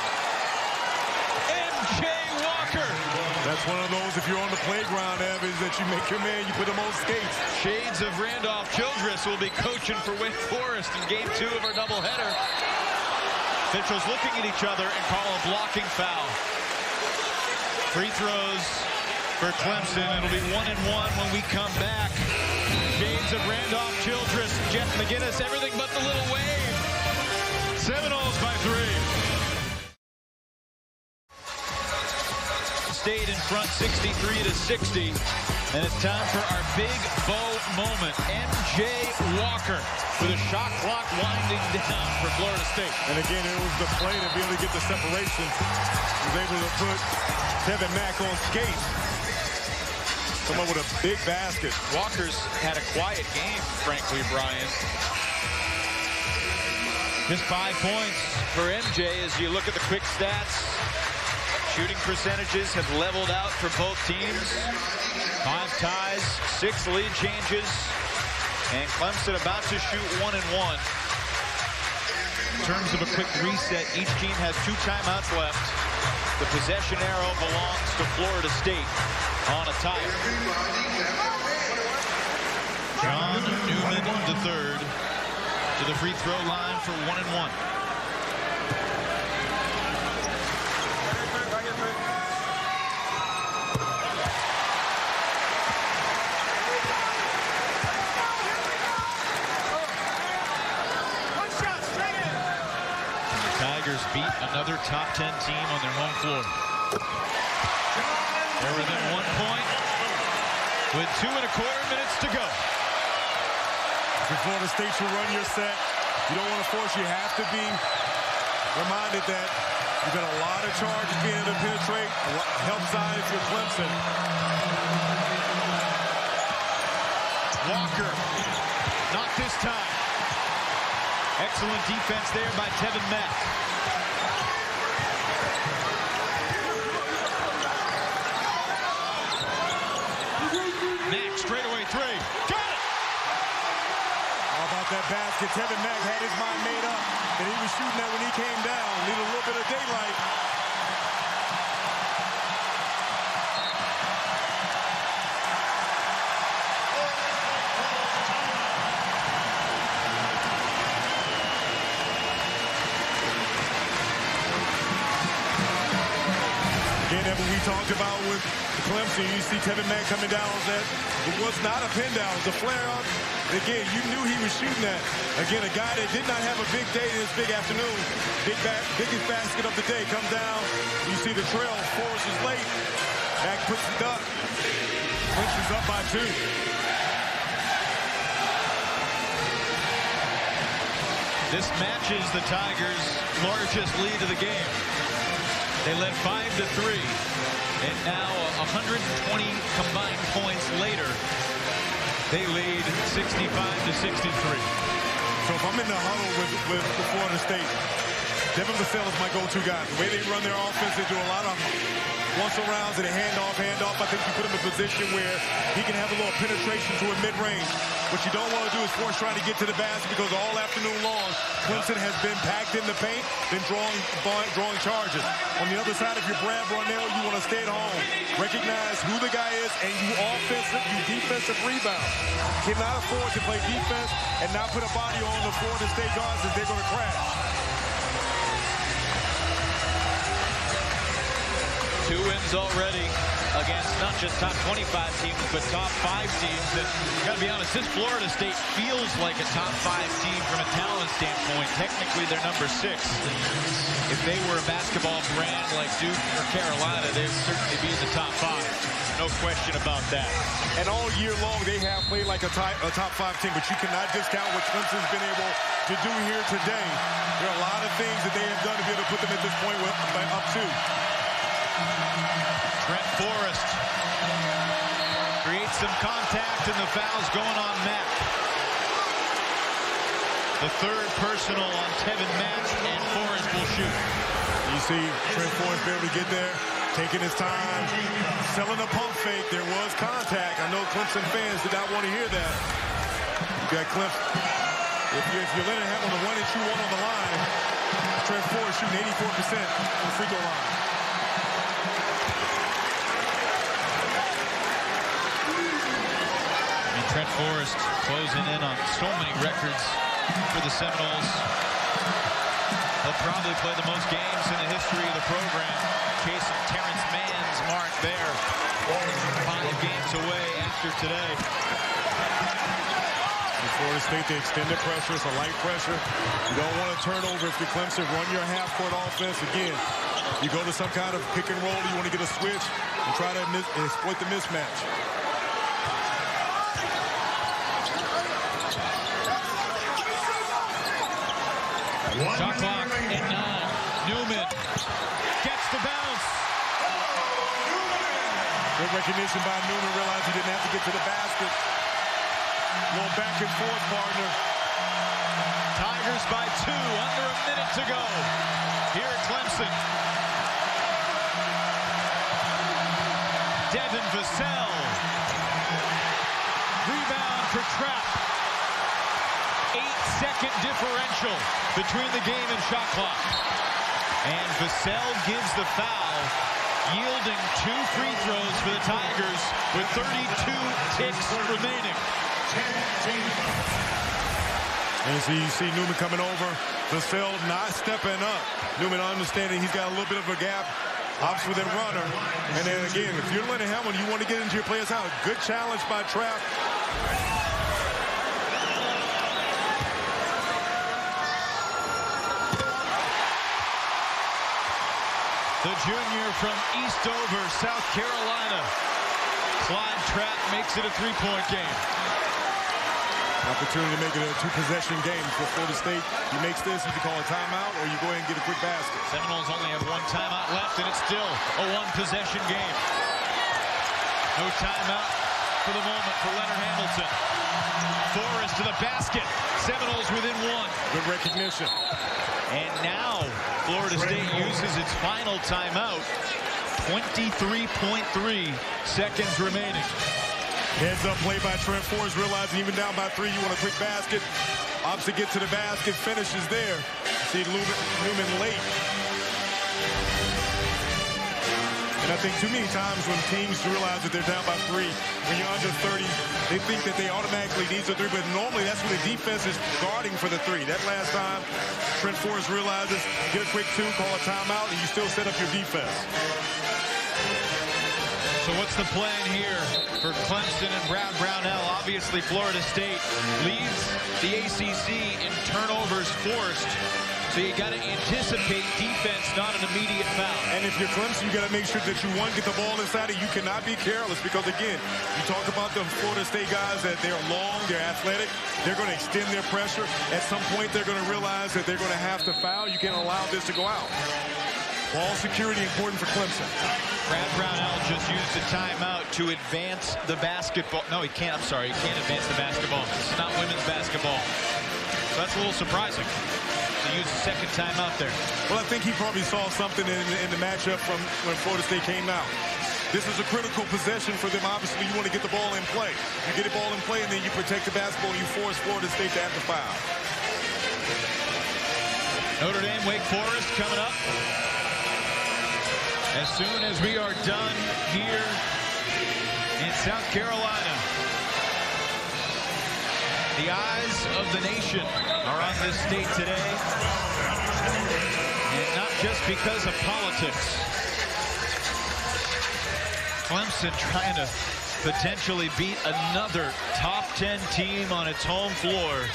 Speaker 1: MJ Walker.
Speaker 2: That's one of those, if you're on the playground, Ev, is that you make your man, you put him on skates.
Speaker 1: Shades of Randolph Childress will be coaching for Wake Forest in game 2 of our doubleheader. Officials looking at each other and call a blocking foul. Free throws for Clemson. It'll be 1-1 when we come back. Shades of Randolph Childress, Jeff McGinnis, everything but the little wave. Seminoles by 3. State in front 63-60. And it's time for our big bow moment. MJ Walker with a shot clock winding down for Florida State.
Speaker 2: And again, it was the play to be able to get the separation. He was able to put Tevin Mack on skates. Come up with a big basket.
Speaker 1: Walker's had a quiet game, frankly, Brian. Just 5 points for MJ as you look at the quick stats. Shooting percentages have leveled out for both teams. 5 ties, 6 lead changes, and Clemson about to shoot 1-1. In terms of a quick reset, each team has 2 timeouts left. The possession arrow belongs to Florida State on a tie. John Newman III to the free throw line for 1-1. another top 10 team on their home floor. They're within 1 point with 2.25 minutes to go.
Speaker 2: If Florida State should run your set, you don't want to force. You have to be reminded that you've got a lot of charges being able to penetrate. Help side if you're Clemson.
Speaker 1: Walker, not this time. Excellent defense there by Tevin Mack. Mack, straightaway three. Got it!
Speaker 2: How about that basket? Tevin Mack had his mind made up that he was shooting that when he came down. Needed a little bit of daylight. Again, that what we talked about with Clemson. You see Tevin Mack coming down on that. It was not a pin down. It was a flare up. Again, you knew he was shooting that. Again, a guy that did not have a big day this big afternoon. Biggest basket of the day comes down. You see the trail. Forrest is late. Mack puts it up. Clemson's up by 2.
Speaker 1: This matches the Tigers' largest lead of the game. They led 5-3, and now 120 combined points later, they lead 65-63.
Speaker 2: So if I'm in the huddle with Florida State, Devin Vassell is my go-to guy. The way they run their offense, they do a lot of once-arounds and a handoff. I think you put him in a position where he can have a little penetration to a mid-range. What you don't want to do is force trying to get to the basket because all afternoon long, Clemson has been packed in the paint, been drawing charges. On the other side, if you're Brad Brownell, you want to stay at home. Recognize who the guy is, and you defensive rebound. Cannot afford to play defense and not put a body on the Florida State guards as they're going to crash.
Speaker 1: 2 wins already against not just top 25 teams, but top 5 teams. And got to be honest, this Florida State feels like a top 5 team from a talent standpoint. Technically, they're number 6. If they were a basketball brand like Duke or Carolina, they'd certainly be in the top 5. No question about that.
Speaker 2: And all year long, they have played like a top 5 team, but you cannot discount what Clemson's been able to do here today. There are a lot of things that they have done to be able to put them at this point up to.
Speaker 1: Trent Forrest creates some contact, and the foul's going on Mack. The third personal on Tevin Mack, and Forrest will shoot.
Speaker 2: You see Trent Forrest be able to get there, taking his time, selling a pump fake. There was contact. I know Clemson fans did not want to hear that. You got Clemson. If you're letting him on the 1 and 2 1 on the line, Trent Forrest shooting 84% on the free throw line.
Speaker 1: Trent Forrest closing in on so many records for the Seminoles. He'll probably play the most games in the history of the program, chasing Terrence Mann's mark there. 5 games away after today.
Speaker 2: In Florida State, they extended pressure. It's a light pressure. You don't want to turn over if you're Clemson. Run your half-court offense. Again, you go to some kind of pick and roll. You want to get a switch and try to exploit the mismatch.
Speaker 1: Shot clock at 9. Newman gets the bounce.
Speaker 2: Good recognition by Newman. Realized he didn't have to get to the basket. Going back and forth, partner.
Speaker 1: Tigers by 2, under a minute to go. Here at Clemson. Devin Vassell. Rebound for Trapp. 8-second differential between the game and shot clock. And Vassell gives the foul, yielding 2 free throws for the Tigers with 32 ticks remaining.
Speaker 2: And so you see Newman coming over. Vassell not stepping up. Newman understanding he's got a little bit of a gap. Opts with a runner. And then again, if you're Leonard Hamilton, you want to get into your player's house. Good challenge by Trapp.
Speaker 1: the junior from Eastover, South Carolina. Clyde Trapp makes it a three-point game.
Speaker 2: Opportunity to make it a two-possession game for Florida State. He makes this, you can call a timeout, or you go ahead and get a quick basket.
Speaker 1: Seminoles only have one timeout left, and it's still a one-possession game. No timeout for the moment for Leonard Hamilton. Forrest to the basket. Seminoles within one.
Speaker 2: Good recognition.
Speaker 1: And now Florida State uses its final timeout. 23.3 seconds remaining.
Speaker 2: Heads up play by Trent Forrest, realizing even down by 3, you want a quick basket. Opts to get to the basket, finishes there. See Newman late. And I think too many times when teams realize that they're down by 3, when you're under 30, they think that they automatically need a 3, but normally that's when the defense is guarding for the 3. That last time, Trent Forrest realizes, get a quick 2, call a timeout, and you still set up your defense.
Speaker 1: So what's the plan here for Clemson and Brad Brownell? Obviously, Florida State leads the ACC in turnovers forced. So you got to anticipate defense, not an immediate foul.
Speaker 2: And if you're Clemson, you got to make sure that you, one, get the ball inside it. You cannot be careless because, again, you talk about the Florida State guys that they're long, they're athletic. They're going to extend their pressure. At some point, they're going to realize that they're going to have to foul. You can't allow this to go out. Ball security important for Clemson.
Speaker 1: Brad Brownell just used a timeout to advance the basketball. No, he can't. I'm sorry. He can't advance the basketball. This is not women's basketball. So that's a little surprising to use the second timeout there.
Speaker 2: Well, I think he probably saw something in the matchup from when Florida State came out. This is a critical possession for them. Obviously, you want to get the ball in play. You get the ball in play, and then you protect the basketball, and you force Florida State to have the foul.
Speaker 1: Notre Dame, Wake Forest coming up. As soon as we are done here in South Carolina, the eyes of the nation are on this state today, and not just because of politics. Clemson trying to potentially beat another top 10 team on its home floor.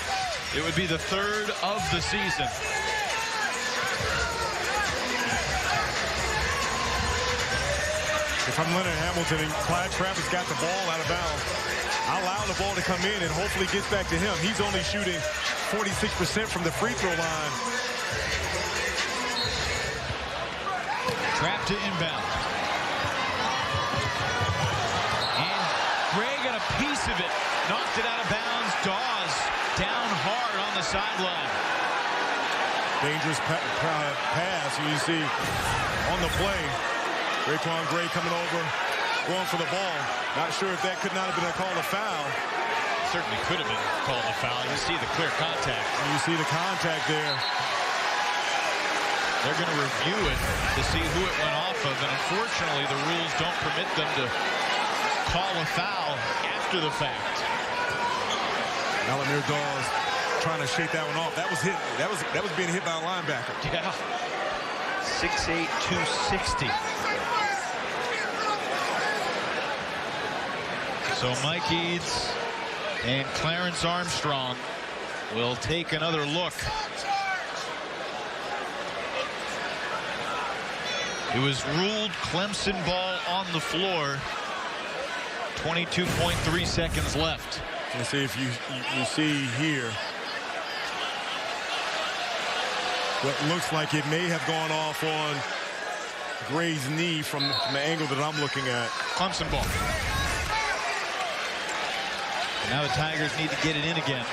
Speaker 1: It would be the third of the season.
Speaker 2: If I'm Leonard Hamilton and Clyde Trapp has got the ball out of bounds, I allow the ball to come in and hopefully gets back to him. He's only shooting 46% from the free throw line.
Speaker 1: Trapp to inbound. And Gray got a piece of it. Knocked it out of bounds. Dawes down hard on the sideline.
Speaker 2: Dangerous pass. You see on the play. Raekwon Gray coming over, going for the ball. Not sure if that could not have been a call of foul.
Speaker 1: Certainly could have been called a foul. You see the clear contact.
Speaker 2: And you see the contact there.
Speaker 1: They're going to review it to see who it went off of, and unfortunately the rules don't permit them to call a foul after the fact.
Speaker 2: Malamir Dawes trying to shake that one off. That was hit. That was being hit by a linebacker.
Speaker 1: Yeah. 6'8", 260. So Mike Eads and Clarence Armstrong will take another look. It was ruled Clemson ball on the floor. 22.3 seconds left.
Speaker 2: Let's see if you see here what looks like it may have gone off on Gray's knee from the angle that I'm looking at.
Speaker 1: Clemson ball. Now the Tigers need to get it in again.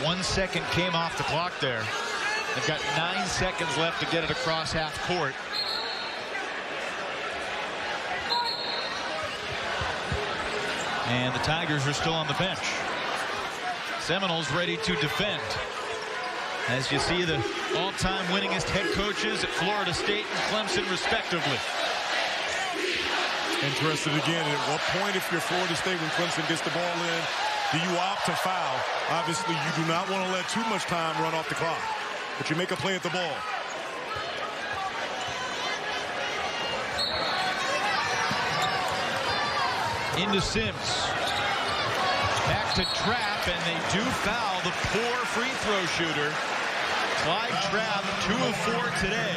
Speaker 1: 1 second came off the clock there. They've got 9 seconds left to get it across half court. And the Tigers are still on the bench. Seminoles ready to defend. As you see the all-time winningest head coaches at Florida State and Clemson respectively.
Speaker 2: Interested again, at what point if you're Florida State when Clemson gets the ball in, do you opt to foul? Obviously, you do not want to let too much time run off the clock, but you make a play at the ball.
Speaker 1: Into Sims. Back to Trapp, and they do foul the poor free throw shooter. Applied trap, 2 of 4 today.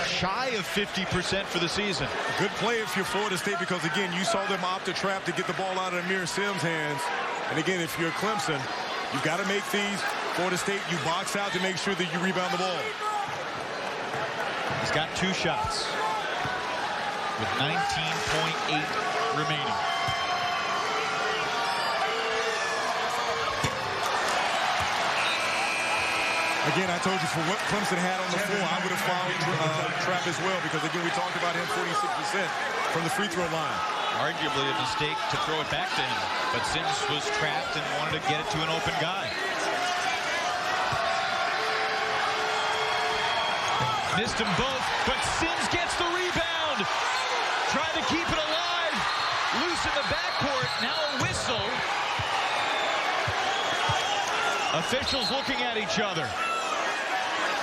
Speaker 1: Shy of 50% for the season.
Speaker 2: Good play if you're Florida State, because again, you saw them opt to trap to get the ball out of Amir Sims' hands. And again, if you're Clemson, you've got to make these. Florida State, you box out to make sure that you rebound the ball.
Speaker 1: He's got 2 shots with 19.8 remaining.
Speaker 2: Again, I told you, for what Clemson had on the floor, I would have found trap as well, because again, we talked about him 46% from the free throw line.
Speaker 1: Arguably a mistake to throw it back to him, but Sims was trapped and wanted to get it to an open guy. Missed them both, but Sims gets the rebound. Trying to keep it alive. Loose in the backcourt. Now a whistle. Officials looking at each other.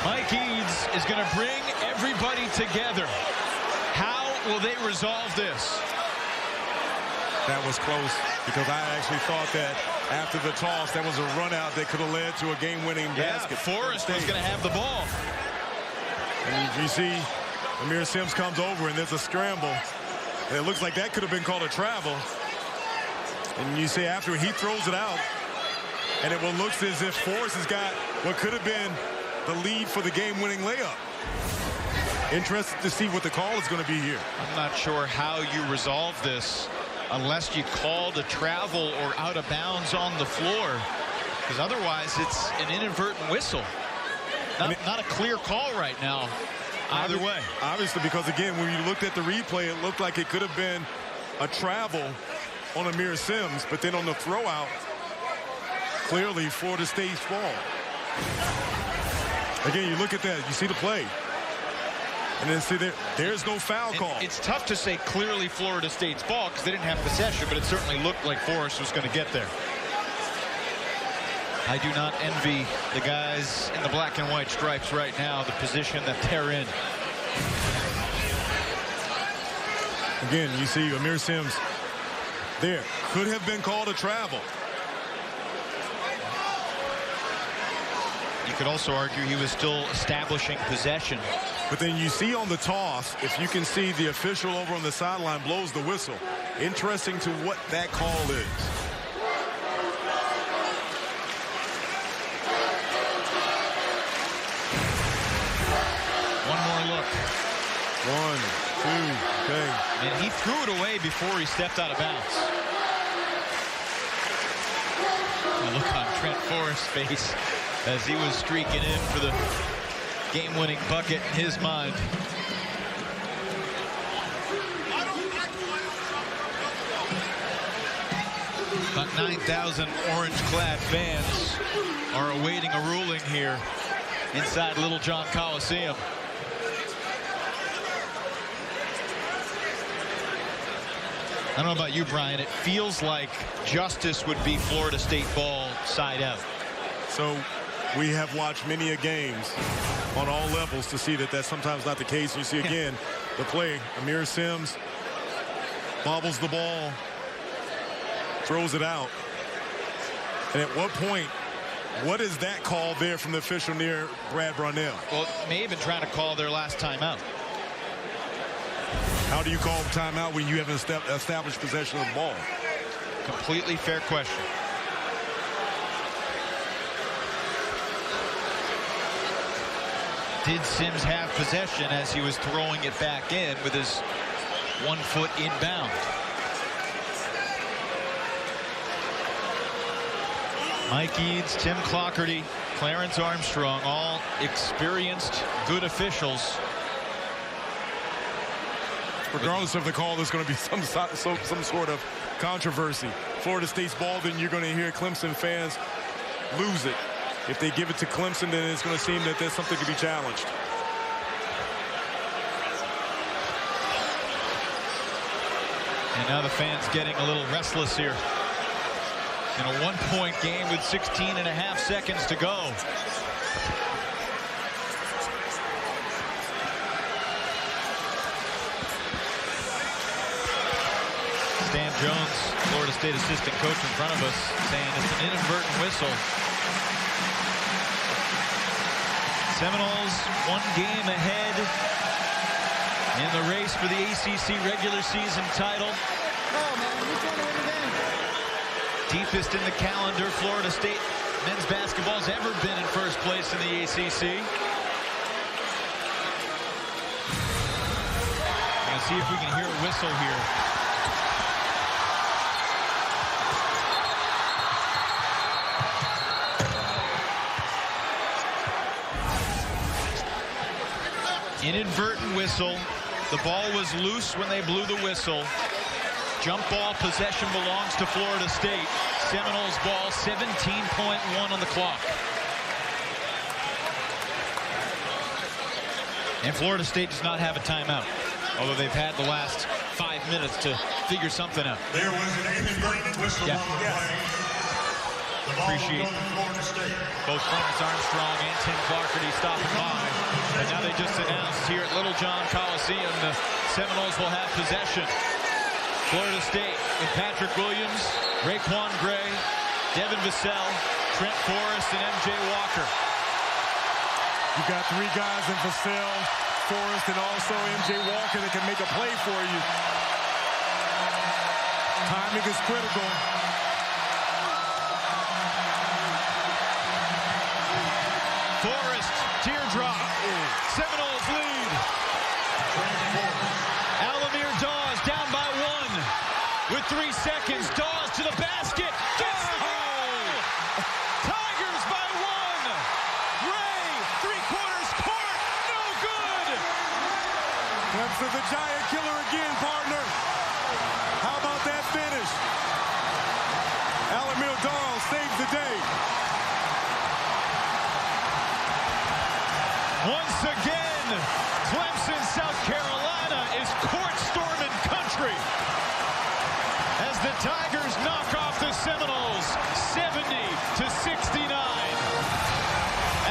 Speaker 1: Mike Eads is going to bring everybody together. How will they resolve this?
Speaker 2: That was close, because I actually thought that after the toss, that was a run out that could have led to a game-winning basket.
Speaker 1: Forrest was going to have the ball.
Speaker 2: And you see Amir Sims comes over, and there's a scramble. And it looks like that could have been called a travel. And you see after he throws it out, and it looks as if Forrest has got what could have been the lead for the game-winning layup. Interested to see what the call is going to be here.
Speaker 1: I'm not sure how you resolve this unless you called a travel or out of bounds on the floor, because otherwise it's an inadvertent whistle. Not a clear call right now, either way.
Speaker 2: Obviously, because again, when you looked at the replay, it looked like it could have been a travel on Amir Sims, but then on the throw out, clearly Florida State's ball. Again, you look at that, you see the play. And then see there's no foul call.
Speaker 1: It's tough to say clearly Florida State's ball because they didn't have possession, but it certainly looked like Forrest was going to get there. I do not envy the guys in the black and white stripes right now, the position that they're in.
Speaker 2: Again, you see Amir Sims there. Could have been called a travel.
Speaker 1: You could also argue he was still establishing possession.
Speaker 2: But then you see on the toss, if you can see the official over on the sideline blows the whistle. Interesting to what that call is.
Speaker 1: One more look.
Speaker 2: 1, 2, okay.
Speaker 1: And he threw it away before he stepped out of bounds. A look on Trent Forrest's face as he was streaking in for the game-winning bucket in his mind. About 9,000 orange-clad fans are awaiting a ruling here inside Littlejohn Coliseum. I don't know about you, Brian. It feels like justice would be Florida State ball side out.
Speaker 2: So we have watched many a games on all levels to see that that's sometimes not the case. You see again the play. Amir Sims bobbles the ball, throws it out. And at what point, what is that call there from the official near Brad Brownell?
Speaker 1: Well, may have been trying to call their last timeout.
Speaker 2: How do you call timeout when you haven't established possession of the ball?
Speaker 1: Completely fair question. Did Sims have possession as he was throwing it back in with his 1 foot inbound? Mike Eads, Tim Clockerty, Clarence Armstrong, all experienced, good officials.
Speaker 2: Regardless of the call, there's going to be some sort of controversy. Florida State's ball, then you're going to hear Clemson fans lose it. If they give it to Clemson, then it's going to seem that there's something to be challenged.
Speaker 1: And now the fans getting a little restless here. In a one-point game with 16.5 seconds to go. Stan Jones, Florida State assistant coach in front of us, saying it's an inadvertent whistle. Seminoles one game ahead in the race for the ACC regular season title. Deepest in the calendar, Florida State men's basketball's ever been in first place in the ACC. Let's see if we can hear a whistle here. Inadvertent whistle. The ball was loose when they blew the whistle. Jump ball possession belongs to Florida State. Seminoles ball, 17.1 on the clock. And Florida State does not have a timeout, although they've had the last 5 minutes to figure something out.
Speaker 4: There was an inadvertent whistle on the play. The ball
Speaker 1: Appreciate
Speaker 4: will go to Florida State.
Speaker 1: both Clarence Armstrong and Tim Clarkerty stopping by. And now they just announced here at Littlejohn Coliseum the Seminoles will have possession. Florida State with Patrick Williams, Raekwon Gray, Devin Vassell, Trent Forrest, and M.J. Walker.
Speaker 2: You got three guys in Vassell, Forrest, and also M.J. Walker that can make a play for you. Timing is critical.
Speaker 1: Forrest, teardrop. Seminoles lead. Alamir Dawes down by 1 with 3 seconds. Dawes to the basket. Gets the goal. Tigers by 1. Ray, 3/4 court. No good.
Speaker 2: Clemson, the giant killer again, partner. How about that finish? Alamir Dawes saves the day.
Speaker 1: Once again, Clemson, South Carolina is court-storming country as the Tigers knock off the Seminoles 70-69.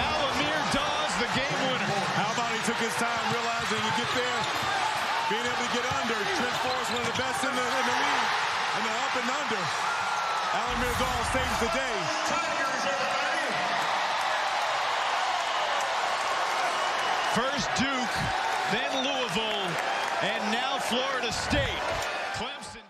Speaker 1: Alamir Dawes, the game winner.
Speaker 2: How about he took his time realizing to get there, being able to get under. Trent Forrest, one of the best in the league, and the up and under. Alamir Dawes saves the day.
Speaker 4: Tigers are the lead.
Speaker 1: First Duke, then Louisville, and now Florida State. Clemson.